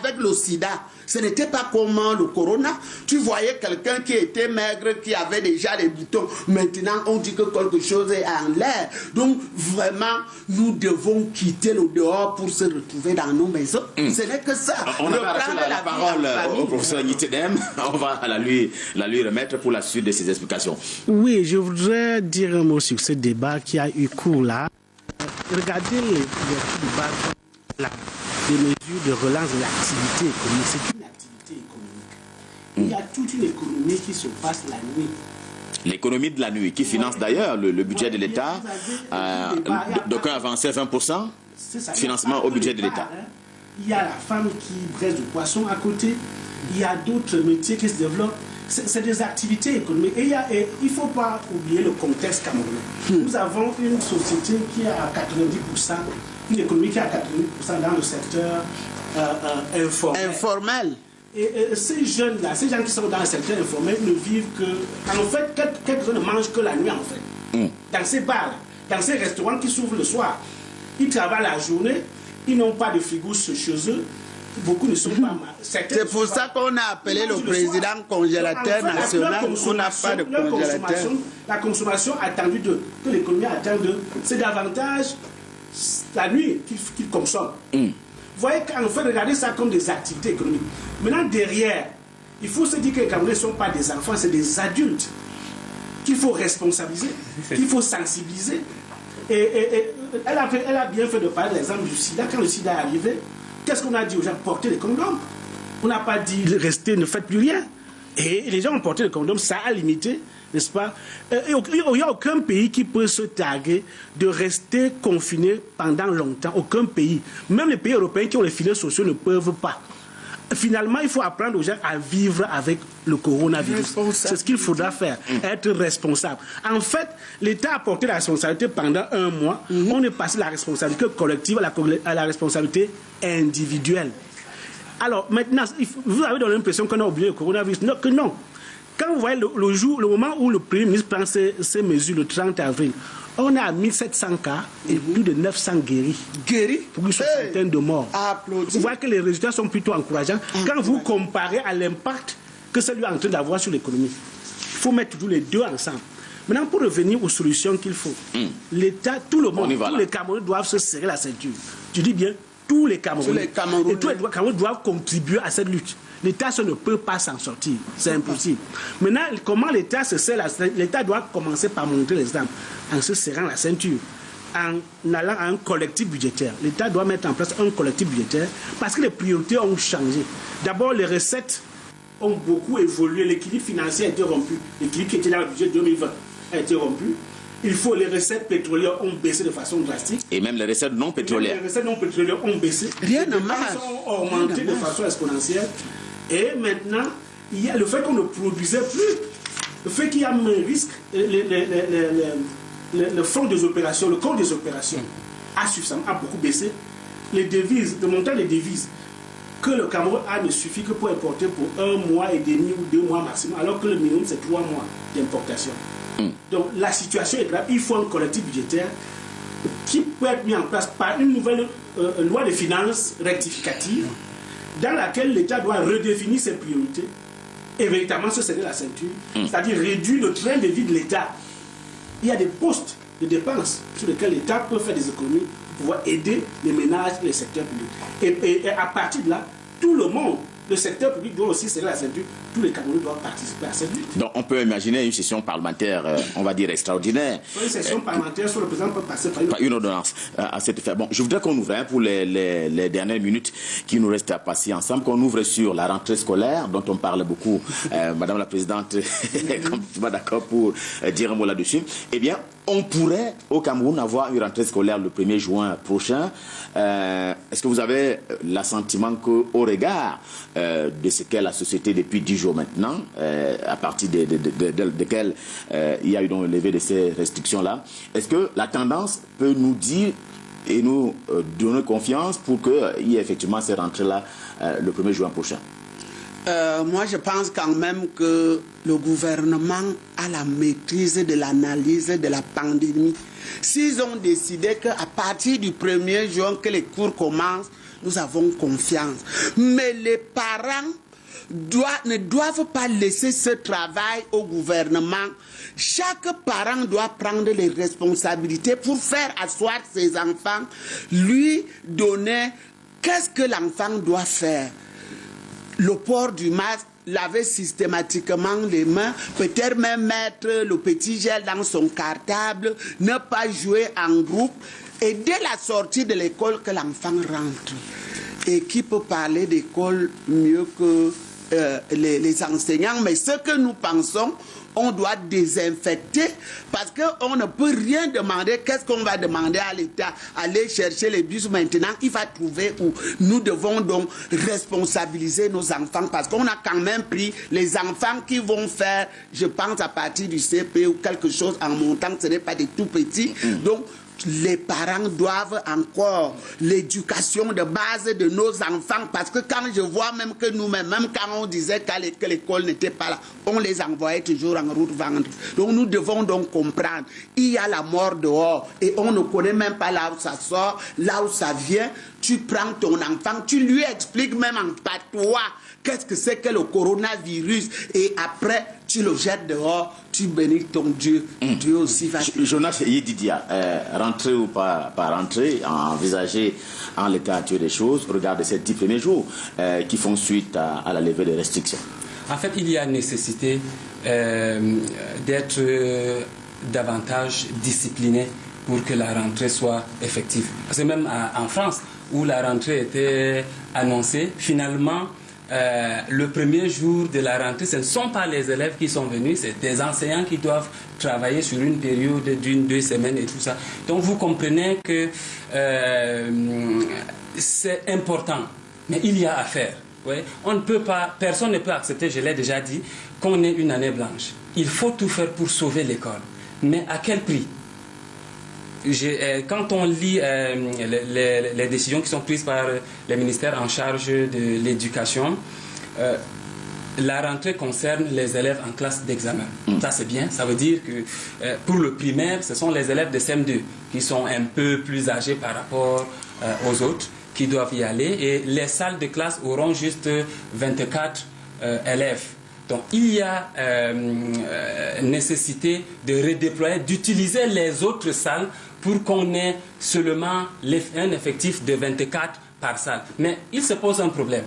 Avec le sida, ce n'était pas comme le corona. Tu voyais quelqu'un qui était maigre, qui avait déjà les boutons. Maintenant, on dit que quelque chose est en l'air. Donc vraiment, nous devons quitter le dehors pour se retrouver dans nos maisons. Ce n'est que ça. On va passer la parole au professeur Nyitedem. On va la lui remettre pour la suite de ses explications. Oui, je voudrais dire un mot sur ce débat qui a eu cours là. Regardez les débats là, des mesures de relance de l'activité économique. C'est une activité économique. Il y a toute une économie qui se passe la nuit. L'économie de la nuit, qui finance d'ailleurs le budget de l'État. D'aucuns avançaient 20%, financement au budget de l'État. Il y a la femme qui braise du poisson à côté. Il y a d'autres métiers qui se développent. C'est des activités économiques. Et il ne faut pas oublier le contexte camerounais. Nous avons une société qui est à 90%, une économie qui est à 90% dans le secteur informel. Et ces jeunes-là, ces gens qui sont dans le secteur informel ne vivent que... En fait, quelques-uns ne mangent que la nuit, en fait. Dans ces bars, dans ces restaurants qui s'ouvrent le soir, ils travaillent la journée, ils n'ont pas de frigo chez eux. Beaucoup ne sont pas mal. C'est pour ça qu'on a appelé le président congélateur national. On n'a pas de congélateur. La consommation attendue que l'économie attend c'est davantage la nuit qu'ils consomment. Vous voyez qu'en fait, regardez ça comme des activités économiques. Maintenant, derrière, il faut se dire que les Camerounais ne sont pas des enfants, c'est des adultes qu'il faut responsabiliser, qu'il faut sensibiliser. Et elle a bien fait de parler de l'exemple du sida. Quand le sida est arrivé, qu'est-ce qu'on a dit aux gens? Portez les condoms. On n'a pas dit restez, ne faites plus rien. Et les gens ont porté les condoms, ça a limité, n'est-ce pas? Il n'y a aucun pays qui peut se targuer de rester confiné pendant longtemps. Aucun pays. Même les pays européens qui ont les filets sociaux ne peuvent pas. Finalement, il faut apprendre aux gens à vivre avec le coronavirus. C'est ce qu'il faudra faire, être responsable. En fait, l'État a porté la responsabilité pendant un mois. On est passé de la responsabilité collective à la responsabilité individuelle. Alors maintenant, vous avez donné l'impression qu'on a oublié le coronavirus. Non, que non. Quand vous voyez le moment où le Premier ministre prend ces mesures, le 30 avril, on a 1700 cas et plus de 900 guéris. Guéris pour une soixantaine de morts. Applaudis. Vous voyez que les résultats sont plutôt encourageants quand vous comparez à l'impact que ça lui est en train d'avoir sur l'économie. Il faut mettre tous les deux ensemble. Maintenant, pour revenir aux solutions qu'il faut, l'État, tout le monde, tous les Camerounais doivent se serrer la ceinture. Tu dis bien, tous les Camerounais. Et tous les Camerounais doivent contribuer à cette lutte. L'État ne peut pas s'en sortir. C'est impossible. Maintenant, comment l'État se serre la ceinture? L'État doit commencer par montrer l'exemple en se serrant la ceinture, en allant à un collectif budgétaire. L'État doit mettre en place un collectif budgétaire parce que les priorités ont changé. D'abord, les recettes ont beaucoup évolué. L'équilibre financier a été rompu. L'équilibre qui était dans le budget 2020 a été rompu. Les recettes pétrolières ont baissé de façon drastique. Et même les recettes non pétrolières. Les recettes non pétrolières ont baissé. Rien ne marche. Les dépenses ont augmenté de façon exponentielle. Et maintenant, il y a le fait qu'on ne produisait plus, le fait qu'il y a un risque, le fonds des opérations, le coût des opérations a beaucoup baissé. Les devises, le montant des devises que le Cameroun a ne suffit que pour importer pour 1 mois et demi ou 2 mois maximum, alors que le minimum c'est 3 mois d'importation. Donc la situation est grave. Il faut un collectif budgétaire qui peut être mis en place par une nouvelle loi de finances rectificative dans laquelle l'État doit redéfinir ses priorités et véritablement se serrer la ceinture, c'est-à-dire réduire le train de vie de l'État. Il y a des postes de dépenses sur lesquels l'État peut faire des économies pour pouvoir aider les ménages et les secteurs publics. Et à partir de là, tout le monde le secteur public doit aussi serrer la ceinture. Tous les Camerounais doivent participer à cette lutte. Donc on peut imaginer une session parlementaire, on va dire extraordinaire. Une session parlementaire sur le président peut passer par une ordonnance à cette fin. Bon, je voudrais qu'on ouvre pour les dernières minutes qui nous restent à passer ensemble, qu'on ouvre sur la rentrée scolaire dont on parle beaucoup. Madame la Présidente, complètement d'accord pour dire un mot là-dessus. Eh bien, on pourrait au Cameroun avoir une rentrée scolaire le 1er juin prochain. Est-ce que vous avez l'assentiment qu'au regard de ce qu'est la société depuis 10 jours maintenant, à partir desquels il y a eu donc levé de ces restrictions-là, est-ce que la tendance peut nous dire et nous donner confiance pour qu'il y ait effectivement ces rentrées-là le 1er juin prochain? Moi, je pense quand même que le gouvernement a la maîtrise de l'analyse de la pandémie. S'ils ont décidé qu'à partir du 1er juin que les cours commencent, nous avons confiance. Mais les parents ne doivent pas laisser ce travail au gouvernement. Chaque parent doit prendre les responsabilités pour faire asseoir ses enfants, lui donner qu'est-ce que l'enfant doit faire. Le port du masque, laver systématiquement les mains, peut-être même mettre le petit gel dans son cartable, ne pas jouer en groupe, et dès la sortie de l'école que l'enfant rentre. Et qui peut parler d'école mieux que les enseignants? Mais ce que nous pensons, on doit désinfecter parce qu'on ne peut rien demander. Qu'est-ce qu'on va demander à l'État? Aller chercher les bus maintenant, il va trouver où. Nous devons donc responsabiliser nos enfants parce qu'on a quand même pris les enfants qui vont faire, je pense, à partir du CP ou quelque chose en montant, ce n'est pas des tout petits. Donc, les parents doivent encore l'éducation de base de nos enfants parce que quand je vois même que nous-mêmes, même quand on disait que l'école n'était pas là, on les envoyait toujours en route vendre. Donc nous devons donc comprendre, il y a la mort dehors et on ne connaît même pas là où ça sort, là où ça vient. Tu prends ton enfant, tu lui expliques même en patois qu'est-ce que c'est que le coronavirus et après tu le jettes dehors, tu bénis ton Dieu. Dieu aussi va... Jonas Yedidia, rentrer ou pas rentrer, envisager en l'état actuel des choses, regarde ces 10 premiers jours qui font suite à la levée des restrictions. En fait, il y a nécessité d'être davantage discipliné pour que la rentrée soit effective. Parce que même en France, où la rentrée était annoncée, finalement, le premier jour de la rentrée, ce ne sont pas les élèves qui sont venus, c'est des enseignants qui doivent travailler sur une période d'1-2 semaines et tout ça. Donc vous comprenez que c'est important, mais il y a à faire. Ouais. On ne peut pas, personne ne peut accepter, je l'ai déjà dit, qu'on ait une année blanche. Il faut tout faire pour sauver l'école. Mais à quel prix? Quand on lit les décisions qui sont prises par les ministères en charge de l'éducation, la rentrée concerne les élèves en classe d'examen. Ça c'est bien, ça veut dire que pour le primaire, ce sont les élèves de CM2 qui sont un peu plus âgés par rapport aux autres qui doivent y aller et les salles de classe auront juste 24 élèves. Donc il y a nécessité de redéployer, d'utiliser les autres salles pour qu'on ait seulement un effectif de 24 par salle. Mais il se pose un problème.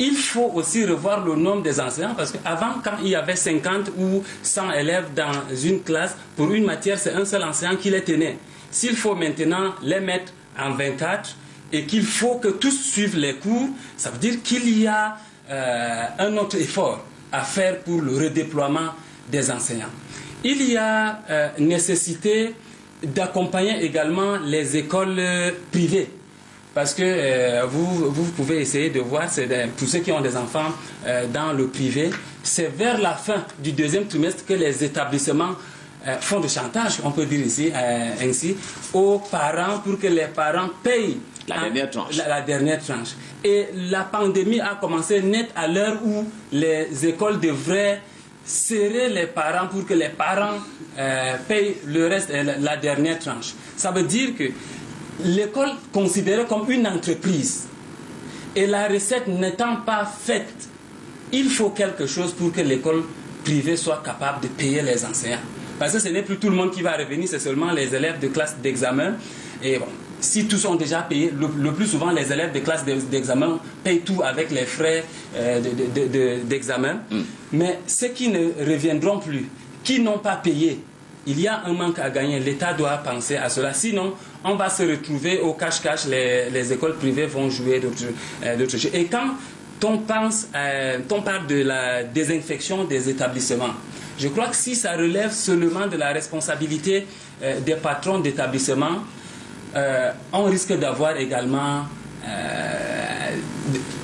Il faut aussi revoir le nombre des enseignants parce qu'avant, quand il y avait 50 ou 100 élèves dans une classe, pour une matière, c'est un seul enseignant qui les tenait. S'il faut maintenant les mettre en 24 et qu'il faut que tous suivent les cours, ça veut dire qu'il y a un autre effort à faire pour le redéploiement des enseignants. Il y a nécessité d'accompagner également les écoles privées. Parce que vous pouvez essayer de voir, pour ceux qui ont des enfants dans le privé, c'est vers la fin du deuxième trimestre que les établissements font de chantage, on peut dire ici, ainsi, aux parents pour que les parents payent la dernière tranche. Et la pandémie a commencé net à l'heure où les écoles devraient serrer les parents pour que les parents payent le reste, la dernière tranche. Ça veut dire que l'école considérée comme une entreprise et la recette n'étant pas faite, il faut quelque chose pour que l'école privée soit capable de payer les enseignants. Parce que ce n'est plus tout le monde qui va revenir, c'est seulement les élèves de classe d'examen. Et bon, si tous sont déjà payés, le plus souvent les élèves des classes d'examen payent tout avec les frais d'examen. Mais ceux qui ne reviendront plus, qui n'ont pas payé, il y a un manque à gagner. L'État doit penser à cela. Sinon, on va se retrouver au cache-cache. Les écoles privées vont jouer d'autres jeux. Et quand on parle de la désinfection des établissements, je crois que si ça relève seulement de la responsabilité des patrons d'établissements, on risque d'avoir également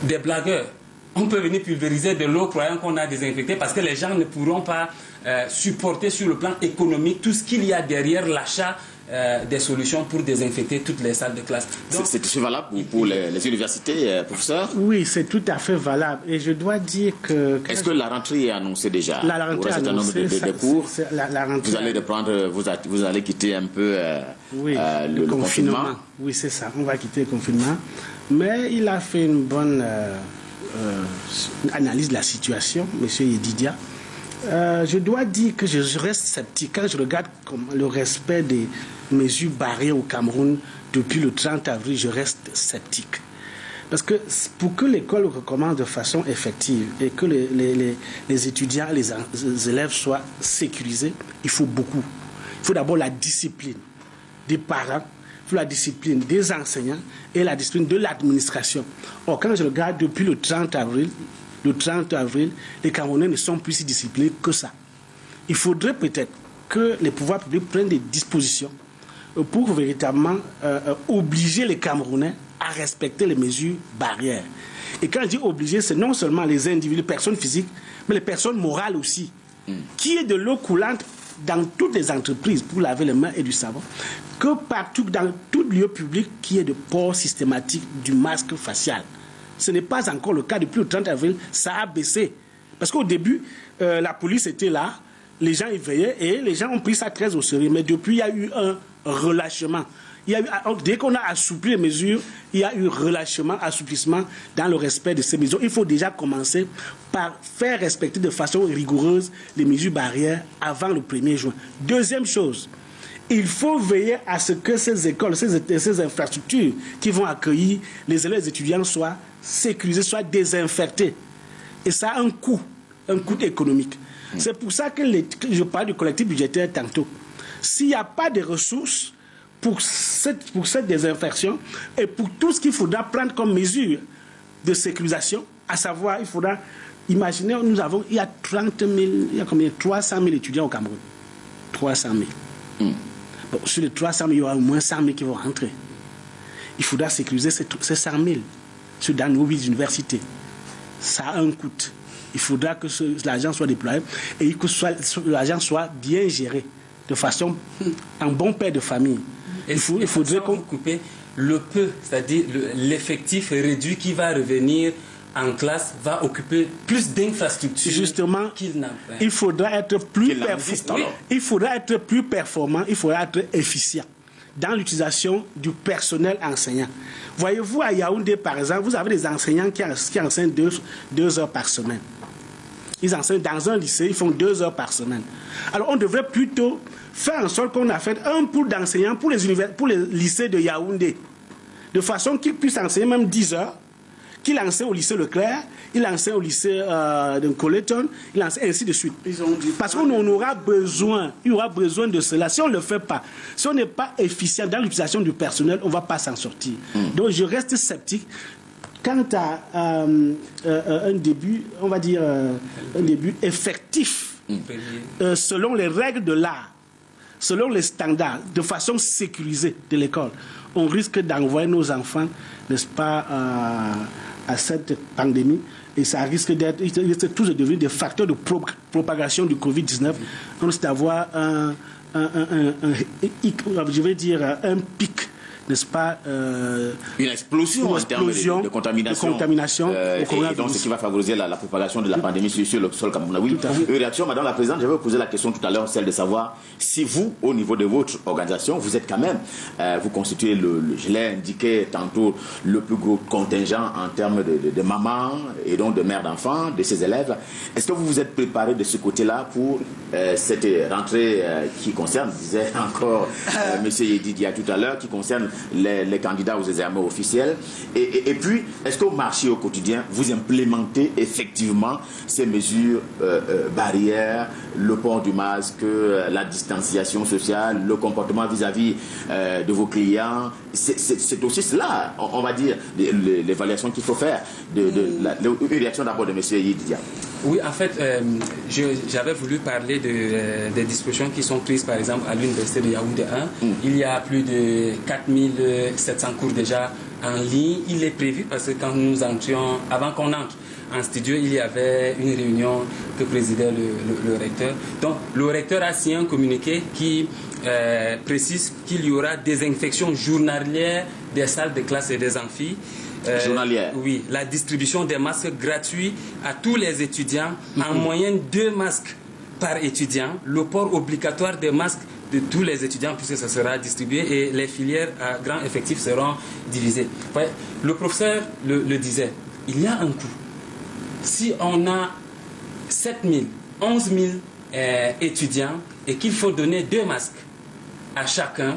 des blagueurs. On peut venir pulvériser de l'eau croyant qu'on a désinfecté parce que les gens ne pourront pas supporter sur le plan économique tout ce qu'il y a derrière l'achat des solutions pour désinfecter toutes les salles de classe. C'est valable pour les universités, professeur? Oui, c'est tout à fait valable. Et je dois dire que... Est-ce que la rentrée est annoncée déjà? La rentrée est annoncée. Des cours. La rentrée, vous allez reprendre, vous allez quitter un peu le confinement. Oui, c'est ça. On va quitter le confinement. Mais il a fait une bonne analyse de la situation, M. Yedidia. Je dois dire que je reste sceptique quand je regarde le respect des mesures barrières au Cameroun depuis le 30 avril. Je reste sceptique. Parce que pour que l'école recommence de façon effective et que les étudiants, les élèves soient sécurisés, il faut beaucoup. Il faut d'abord la discipline des parents, il faut la discipline des enseignants et la discipline de l'administration. Or, quand je regarde depuis le 30 avril, les Camerounais ne sont plus si disciplinés que ça. Il faudrait peut-être que les pouvoirs publics prennent des dispositions pour véritablement obliger les Camerounais à respecter les mesures barrières. Et quand je dis obliger, c'est non seulement les individus, les personnes physiques, mais les personnes morales aussi. Qu'il y ait de l'eau coulante dans toutes les entreprises pour laver les mains et du savon, que partout, dans tout lieu public, qu'il y ait de port systématique du masque facial. Ce n'est pas encore le cas. Depuis le 30 avril, ça a baissé. Parce qu'au début, la police était là, les gens y veillaient et les gens ont pris ça très au sérieux. Mais depuis, il y a eu un relâchement. Dès qu'on a assoupli les mesures, il y a eu relâchement, assouplissement dans le respect de ces mesures. Il faut déjà commencer par faire respecter de façon rigoureuse les mesures barrières avant le 1er juin. Deuxième chose, il faut veiller à ce que ces écoles, ces infrastructures qui vont accueillir les élèves et les étudiants soient sécurisées, soient désinfectées. Et ça a un coût économique. C'est pour ça que je parle du collectif budgétaire tantôt. S'il n'y a pas de ressources pour cette désinfection et pour tout ce qu'il faudra prendre comme mesure de sécurisation, à savoir, il faudra imaginer, il y a 300 000 étudiants au Cameroun. 300 000. Bon, sur les 300 000, il y aura au moins 100 000 qui vont rentrer. Il faudra sécuriser ces 100 000 dans nos universités. Ça a un coût. Il faudra que l'argent soit déployé et que l'argent soit bien géré de façon en bon père de famille. Il faudrait qu'on coupe le peu, c'est-à-dire l'effectif réduit qui va revenir en classe va occuper plus d'infrastructures. Justement, qu'il n'a pas. Il faudra être plus performant. Il faudra être plus performant, il faudra être efficient dans l'utilisation du personnel enseignant. Voyez-vous, à Yaoundé, par exemple, vous avez des enseignants qui enseignent 2 heures par semaine. Ils enseignent dans un lycée, ils font 2 heures par semaine. Alors, on devrait plutôt faire en sorte qu'on a fait un pool d'enseignants pour les lycées de Yaoundé, de façon qu'ils puissent enseigner même 10 heures, qu'il enseigne au lycée Leclerc, il enseigne au lycée de Colleton, il enseigne ainsi de suite. Parce qu'on aura besoin, il y aura besoin de cela. Si on ne le fait pas, si on n'est pas efficient dans l'utilisation du personnel, on ne va pas s'en sortir. Donc je reste sceptique quant à un début, on va dire, un début effectif, selon les règles de l'art, selon les standards, de façon sécurisée de l'école. On risque d'envoyer nos enfants, n'est-ce pas, à cette pandémie, et ça risque tous de devenir des facteurs de propagation du Covid-19. On risque d'avoir je vais dire, un pic, n'est-ce pas, une explosion en termes de contamination. Et donc, ce qui va favoriser la propagation de la pandémie sur le sol camerounais. Oui. Une réaction, Madame la Présidente, je vais vous poser la question tout à l'heure, celle de savoir si vous, au niveau de votre organisation, vous êtes quand même, vous constituez, je l'ai indiqué tantôt, le plus gros contingent en termes de mamans et donc de mères d'enfants, de ces élèves. Est-ce que vous vous êtes préparé de ce côté-là pour cette rentrée qui concerne, disait encore M. Yedidia tout à l'heure, qui concerne les candidats aux examens officiels. Et puis, est-ce qu'au marché au quotidien, vous implémentez effectivement ces mesures barrières, le port du masque, la distanciation sociale, le comportement vis-à-vis de vos clients? C'est aussi cela, on va dire, l'évaluation qu'il faut faire. Une réaction d'abord de M. Yidia. Oui, en fait, j'avais voulu parler des dispositions qui sont prises, par exemple, à l'université de Yaoundé 1. Il y a plus de 4700 cours déjà en ligne. Il est prévu parce que quand nous entrions, avant qu'on entre en studio, il y avait une réunion que présidait le recteur. Donc, le recteur a signé un communiqué qui précise qu'il y aura des infections journalières des salles de classe et des amphis. Journalière. Oui, la distribution des masques gratuits à tous les étudiants, en moyenne 2 masques par étudiant, le port obligatoire des masques de tous les étudiants puisque ça sera distribué et les filières à grand effectif seront divisées. Ouais, le professeur le disait, il y a un coût. Si on a 7 000, 11 000 étudiants et qu'il faut donner 2 masques à chacun,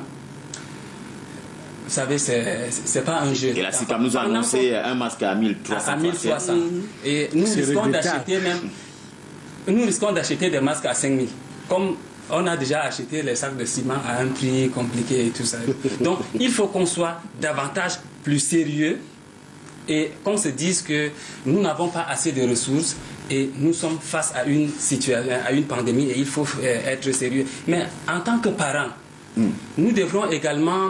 vous savez, c'est pas un jeu. Et la SICAM nous a annoncé un masque à 1300. À 1300. Et nous risquons d'acheter nous risquons d'acheter des masques à 5000. Comme on a déjà acheté les sacs de ciment à un prix compliqué et tout ça. Donc, il faut qu'on soit davantage plus sérieux et qu'on se dise que nous n'avons pas assez de ressources et nous sommes face à une situation, à une pandémie et il faut être sérieux. Mais en tant que parents, nous devrons également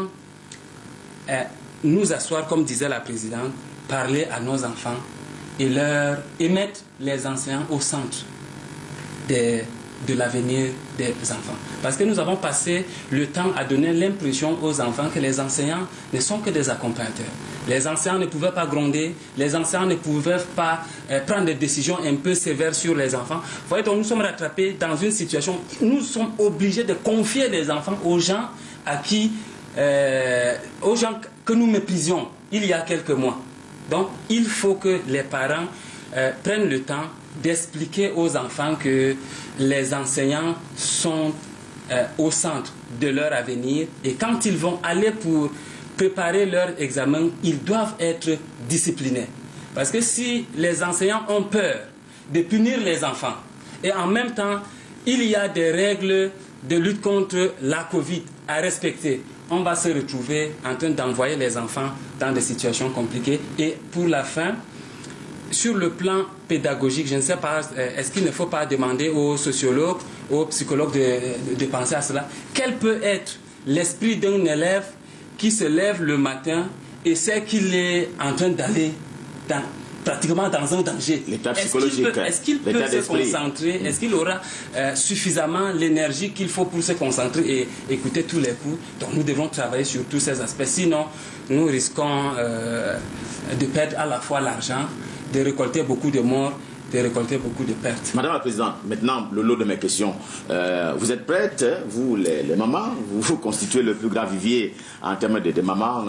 nous asseoir, comme disait la présidente, parler à nos enfants et mettre les enseignants au centre de l'avenir des enfants. Parce que nous avons passé le temps à donner l'impression aux enfants que les enseignants ne sont que des accompagnateurs. Les enseignants ne pouvaient pas gronder, les enseignants ne pouvaient pas prendre des décisions un peu sévères sur les enfants. Vous voyez, donc nous sommes rattrapés dans une situation où nous sommes obligés de confier des enfants aux gens aux gens que nous méprisions il y a quelques mois. Donc, il faut que les parents prennent le temps d'expliquer aux enfants que les enseignants sont au centre de leur avenir et quand ils vont aller pour préparer leur examen, ils doivent être disciplinés. Parce que si les enseignants ont peur de punir les enfants et en même temps, il y a des règles de lutte contre la Covid à respecter, on va se retrouver en train d'envoyer les enfants dans des situations compliquées. Et pour la fin, sur le plan pédagogique, je ne sais pas, est-ce qu'il ne faut pas demander aux sociologues, aux psychologues de penser à cela? Quel peut être l'esprit d'un élève qui se lève le matin et sait qu'il est en train d'aller pratiquement dans un danger? L'état psychologique. Est-ce qu'il peut se concentrer? Est-ce qu'il aura suffisamment l'énergie qu'il faut pour se concentrer et écouter tous les coups? Donc nous devons travailler sur tous ces aspects. Sinon, nous risquons de perdre à la fois l'argent, de récolter beaucoup de morts, de récolter beaucoup de pertes. Madame la Présidente, maintenant le lot de mes questions. Vous êtes prête, vous les mamans, vous constituez le plus grand vivier en termes de mamans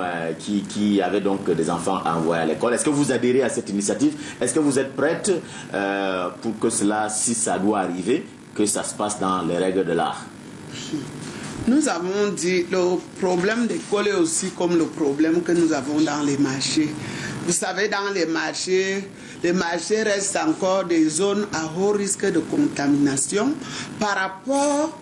qui avaient donc des enfants à envoyer à l'école. Est-ce que vous adhérez à cette initiative? Est-ce que vous êtes prête pour que cela, si ça doit arriver, que ça se passe dans les règles de l'art? Nous avons dit le problème d'école est aussi comme le problème que nous avons dans les marchés. Vous savez, dans les marchés restent encore des zones à haut risque de contamination. Par rapport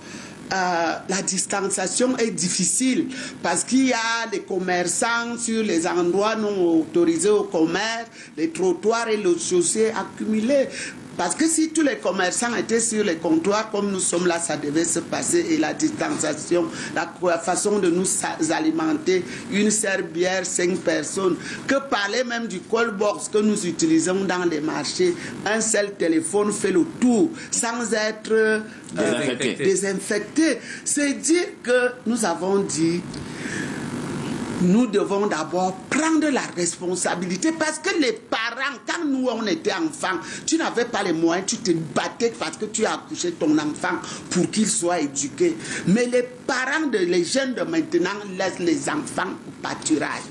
à la distanciation est difficile parce qu'il y a des commerçants sur les endroits non autorisés au commerce, les trottoirs et les chaussées accumulées. Parce que si tous les commerçants étaient sur les comptoirs comme nous sommes là, ça devait se passer. Et la distanciation, la façon de nous alimenter, une serbière, 5 personnes. Que parler même du call box que nous utilisons dans les marchés. Un seul téléphone fait le tour sans être désinfecté. C'est dire que nous avons dit... Nous devons d'abord prendre la responsabilité parce que les parents, quand nous on était enfants, tu n'avais pas les moyens, tu te battais parce que tu as accouché ton enfant pour qu'il soit éduqué. Mais les parents, les jeunes de maintenant laissent les enfants au pâturage.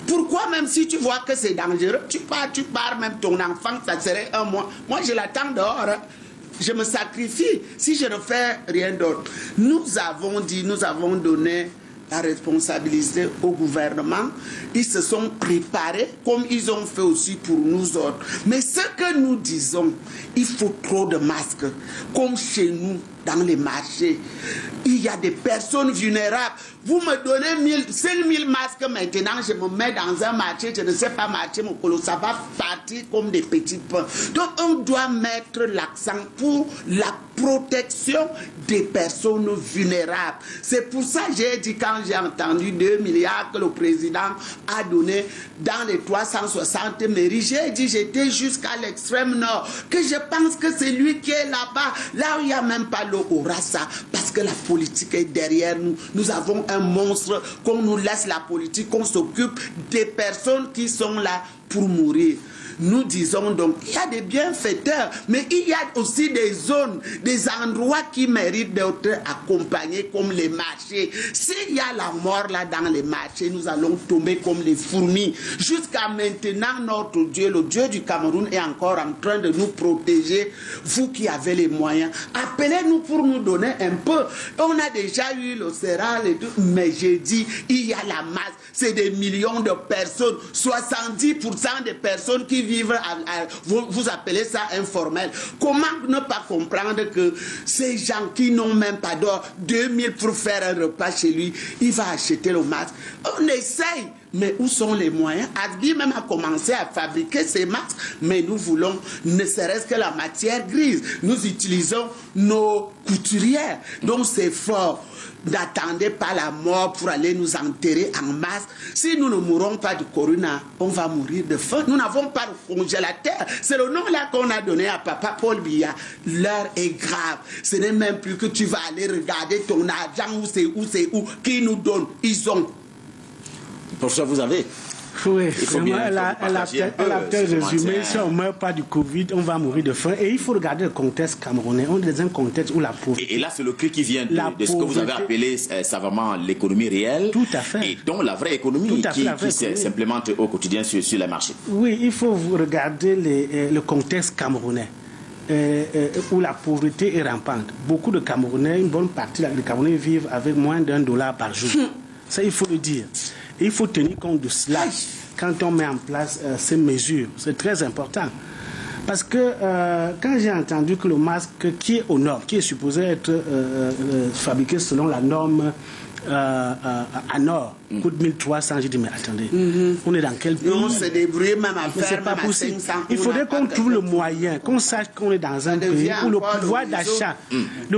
Pourquoi même si tu vois que c'est dangereux, tu pars même ton enfant, ça serait 1 mois. Moi je l'attends dehors. Je me sacrifie si je ne fais rien d'autre. Nous avons dit, nous avons donné la responsabilité au gouvernement. Ils se sont préparés comme ils ont fait aussi pour nous autres. Mais ce que nous disons, il faut trop de masques, comme chez nous, dans les marchés. Il y a des personnes vulnérables. Vous me donnez 5000 masques maintenant, je me mets dans un marché, je ne sais pas marcher mon colo, ça va partir comme des petits pains. Donc on doit mettre l'accent pour la protection des personnes vulnérables. C'est pour ça que j'ai dit, quand j'ai entendu 2 milliards que le président a donné dans les 360 mairies, j'ai dit, j'étais jusqu'à l'extrême nord, que je pense que c'est lui qui est là-bas, là où il n'y a même pas l'eau au rassa, parce que la politique est derrière nous. Nous avons un monstre, qu'on nous laisse la politique, qu'on s'occupe des personnes qui sont là pour mourir. Nous disons donc, il y a des bienfaiteurs, mais il y a aussi des zones, des endroits qui méritent d'être accompagnés comme les marchés. S'il y a la mort là dans les marchés, nous allons tomber comme les fourmis. Jusqu'à maintenant, notre Dieu, le Dieu du Cameroun, est encore en train de nous protéger. Vous qui avez les moyens, appelez-nous pour nous donner un peu. On a déjà eu le céréal et tout, mais j'ai dit, il y a la masse. C'est des millions de personnes, 70% des personnes qui vivre vous appelez ça informel. Comment ne pas comprendre que ces gens qui n'ont même pas d'or, 2000 pour faire un repas chez lui, il va acheter le masque. On essaye, mais où sont les moyens? Adbi même a commencé à fabriquer ces masques, mais nous voulons ne serait-ce que la matière grise. Nous utilisons nos couturières, donc c'est fort. N'attendez pas la mort pour aller nous enterrer en masse. Si nous ne mourrons pas de corona, on va mourir de faim. Nous n'avons pas de congélateur. C'est le nom là qu'on a donné à papa Paul Biya. L'heure est grave. Ce n'est même plus que tu vas aller regarder ton argent où, qui nous donne. Ils ont. Professeur, vous avez. Oui, elle a peut-être résumé. Si on ne meurt pas du Covid, on va mourir de faim. Et il faut regarder le contexte camerounais. On est dans un contexte où la pauvreté. Et là, c'est le cri qui vient de ce que vous avez appelé savamment l'économie réelle. Tout à fait. Et donc la vraie économie qui s'implémente au quotidien sur les marchés. Oui, il faut regarder le contexte camerounais. Où la pauvreté est rampante. Beaucoup de Camerounais, une bonne partie des Camerounais vivent avec moins $1 par jour. Ça, il faut le dire. Et il faut tenir compte de cela quand on met en place ces mesures. C'est très important. Parce que quand j'ai entendu que le masque qui est aux normes, qui est supposé être fabriqué selon la norme à Nord, coûte 1300, j'ai dit, mais attendez, on est dans quel pays? On se débrouille même à faire, c'est pas même possible. à 500. Il faudrait qu'on trouve le moyen, qu'on sache qu'on est dans un pays où le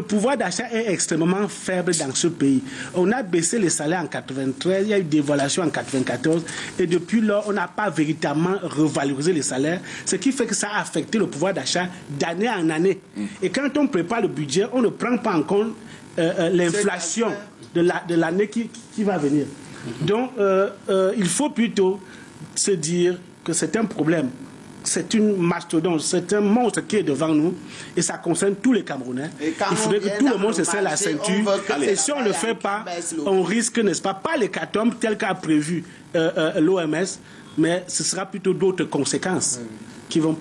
pouvoir d'achat est extrêmement faible dans ce pays. On a baissé les salaires en 93, il y a eu des dévaluation en 94, et depuis lors, on n'a pas véritablement revalorisé les salaires, ce qui fait que ça a affecté le pouvoir d'achat d'année en année. Et quand on prépare le budget, on ne prend pas en compte l'inflation de l'année qui va venir. Donc, il faut plutôt se dire que c'est un problème. C'est une mastodonte, c'est un monstre qui est devant nous et ça concerne tous les Camerounais. Il faudrait que tout le monde se serre la ceinture. Et si on ne le fait pas, on risque, n'est-ce pas l'hécatombe tel qu'a prévu l'OMS, mais ce sera plutôt d'autres conséquences qui vont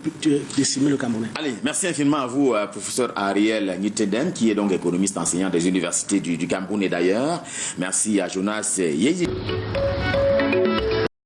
décimer le Camerounais. Allez, merci infiniment à vous, professeur Ariel Nyiteden, qui est donc économiste enseignant des universités du Cameroun et d'ailleurs. Merci à Jonas Yézi.